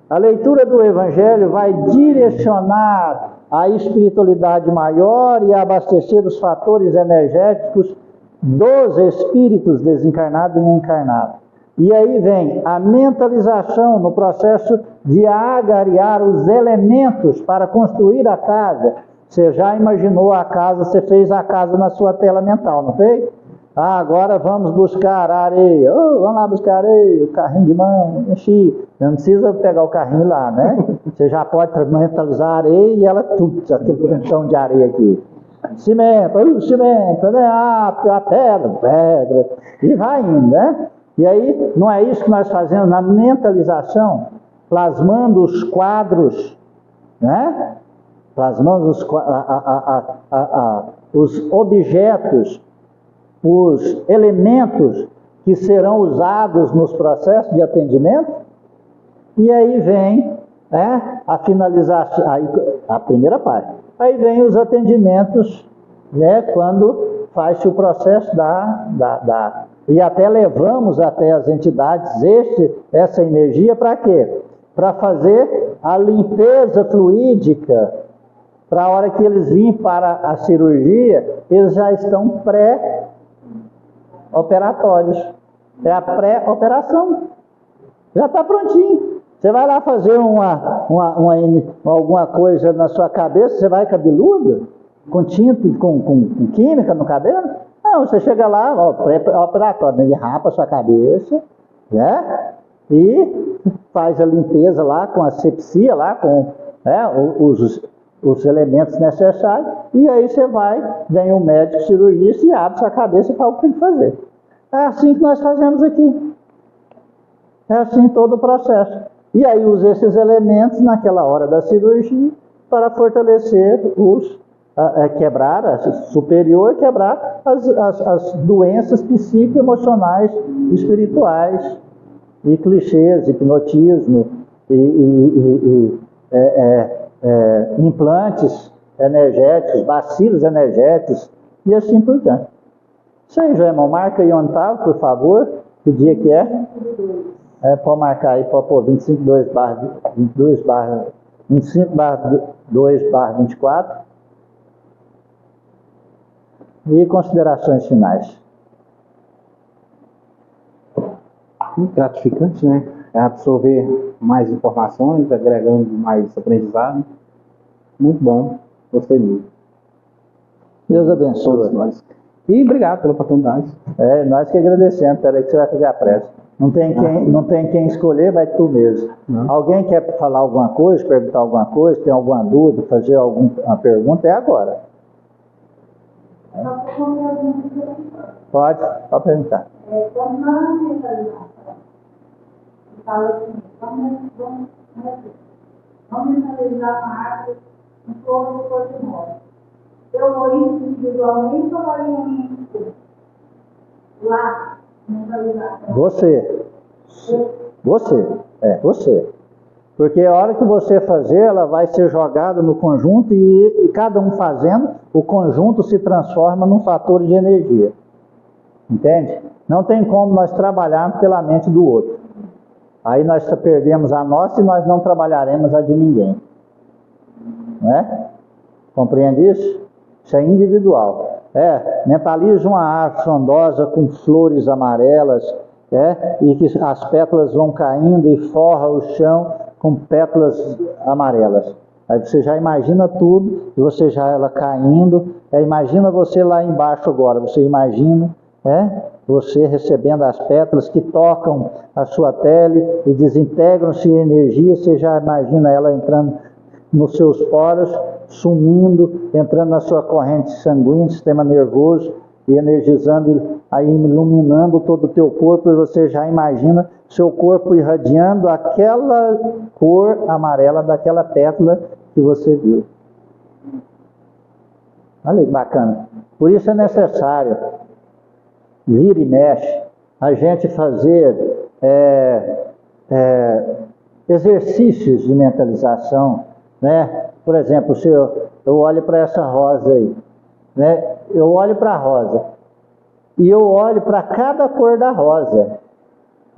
A leitura do Evangelho vai direcionar a espiritualidade maior e abastecer os fatores energéticos dos espíritos desencarnados e encarnados. E aí vem a mentalização no processo de agariar os elementos para construir a casa. Você já imaginou a casa, você fez a casa na sua tela mental, não fez? Ah, agora vamos buscar areia. Oh, vamos lá buscar areia, o carrinho de mão, enchi. Não precisa pegar o carrinho lá, né? Você já pode mentalizar a areia e ela tudo, aquele montão de areia aqui. Cimento, né? A pedra, e vai indo, né? E aí, não é isso que nós fazemos na mentalização, plasmando os quadros, né? Plasmando os objetos, os elementos que serão usados nos processos de atendimento. E aí vem, né, a finalização, a primeira parte. Aí vem os atendimentos, né, quando faz-se o processo e até levamos até as entidades essa energia para quê? Para fazer a limpeza fluídica, para a hora que eles virem para a cirurgia, eles já estão pré-operatórios. É a pré-operação. Já está prontinho. Você vai lá fazer alguma coisa na sua cabeça, você vai cabeludo? Com tinta, com química no cabelo? Não, você chega lá, ó, pré-operatório, ele rapa a sua cabeça, né? E faz a limpeza lá com asepsia, lá com, né, os elementos necessários, e aí você vem o médico cirurgião e abre sua cabeça e fala o que tem que fazer. É assim que nós fazemos aqui. É assim todo o processo. E aí usa esses elementos naquela hora da cirurgia para fortalecer quebrar as doenças psico-emocionais, espirituais, e clichês, hipnotismo, implantes energéticos, bacilos energéticos, e assim por diante. Isso aí, João Irmão, marca aí onde estava, por favor, que dia que é? Pode marcar aí, pode pôr 25/2/24. E considerações finais. Muito gratificante, né? É absorver mais informações, agregando mais aprendizado. Muito bom, gostei muito. Deus abençoe todos nós. E obrigado pela oportunidade. Nós que agradecemos. Espera aí que você vai fazer a prece. Não tem quem escolher, vai tu mesmo. Não. Alguém quer falar alguma coisa, perguntar alguma coisa, tem alguma dúvida, fazer alguma pergunta? É agora. Pode perguntar. Quando nós mentalizamos, fala assim, vamos mentalizar uma árvore, um flor de cor de morte. Eu vou isso individualmente ou variamente? Lá, mentalizar. Você. Porque a hora que você fazer, ela vai ser jogada no conjunto e cada um fazendo, o conjunto se transforma num fator de energia. Entende? Não tem como nós trabalharmos pela mente do outro. Aí nós perdemos a nossa e nós não trabalharemos a de ninguém. Não é? Compreende isso? Isso é individual. Mentalize uma árvore frondosa com flores amarelas, e que as pétalas vão caindo e forra o chão com pétalas amarelas. Aí você já imagina tudo, e você já ela caindo. Imagina você lá embaixo agora, você imagina, você recebendo as pétalas que tocam a sua pele e desintegram-se em energia. Você já imagina ela entrando nos seus poros, sumindo, entrando na sua corrente sanguínea, sistema nervoso, e energizando, aí iluminando todo o teu corpo, e você já imagina seu corpo irradiando aquela cor amarela daquela pétala que você viu. Olha que bacana. Por isso é necessário, vira e mexe, a gente fazer exercícios de mentalização, né? Por exemplo, se eu olho para essa rosa aí, né? Eu olho para a rosa e eu olho para cada cor da rosa.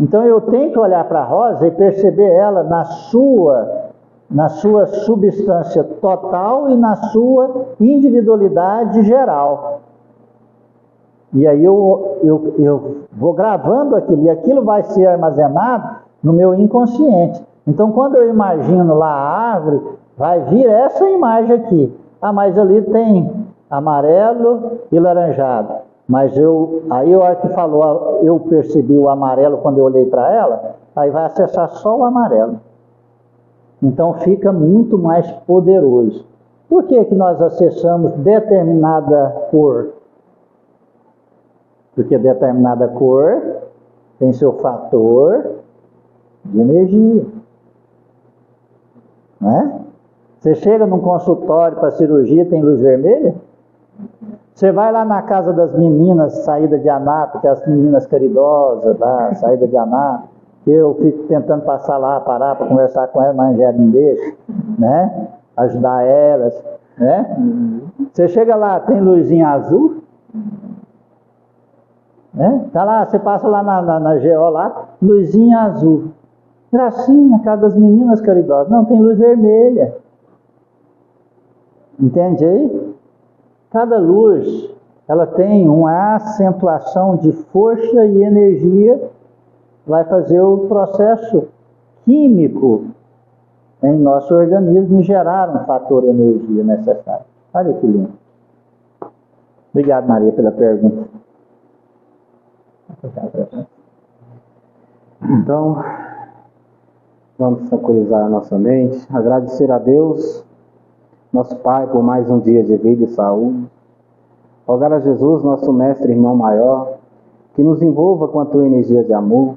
Então eu tenho que olhar para a rosa e perceber ela na sua substância total e na sua individualidade geral. E aí eu vou gravando aquilo, e aquilo vai ser armazenado no meu inconsciente. Então quando eu imagino lá a árvore, vai vir essa imagem aqui. Mas ali tem amarelo e laranjado. Mas aí a hora que falou, eu percebi o amarelo quando eu olhei para ela, aí vai acessar só o amarelo. Então fica muito mais poderoso. Por que nós acessamos determinada cor? Porque determinada cor tem seu fator de energia. Não é? Você chega num consultório para cirurgia, tem luz vermelha? Você vai lá na casa das meninas, saída de Anápolis, que as meninas caridosas, da saída de Anápolis, eu fico tentando passar lá, parar para conversar com elas, mas já não deixa, né? Ajudar elas, né? Você chega lá, tem luzinha azul, né? Tá lá, você passa lá na GO lá, luzinha azul. Gracinha, casa das meninas caridosas. Não, tem luz vermelha. Entende aí? Cada luz, ela tem uma acentuação de força e energia, vai fazer o processo químico em nosso organismo e gerar um fator de energia necessário. Olha que lindo. Obrigado, Maria, pela pergunta. Então, vamos tranquilizar a nossa mente, agradecer a Deus, nosso Pai, por mais um dia de vida e saúde. Rogar a Jesus, nosso mestre e irmão maior, que nos envolva com a tua energia de amor,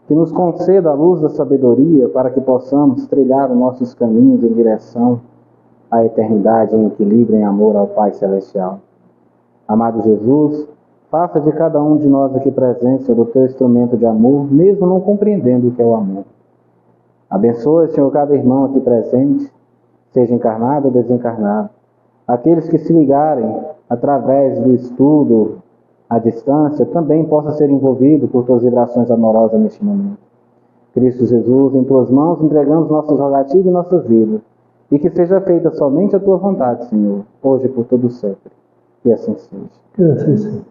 que nos conceda a luz da sabedoria para que possamos trilhar os nossos caminhos em direção à eternidade, em equilíbrio, em amor ao Pai Celestial. Amado Jesus, faça de cada um de nós aqui presente do teu instrumento de amor, mesmo não compreendendo o que é o amor. Abençoa, Senhor, cada irmão aqui presente, seja encarnado ou desencarnado. Aqueles que se ligarem através do estudo à distância, também possam ser envolvidos por tuas vibrações amorosas neste momento. Cristo Jesus, em tuas mãos entregamos nossas rogativas e nossas vidas, e que seja feita somente a tua vontade, Senhor, hoje e por todo sempre. Que assim seja. Que assim seja.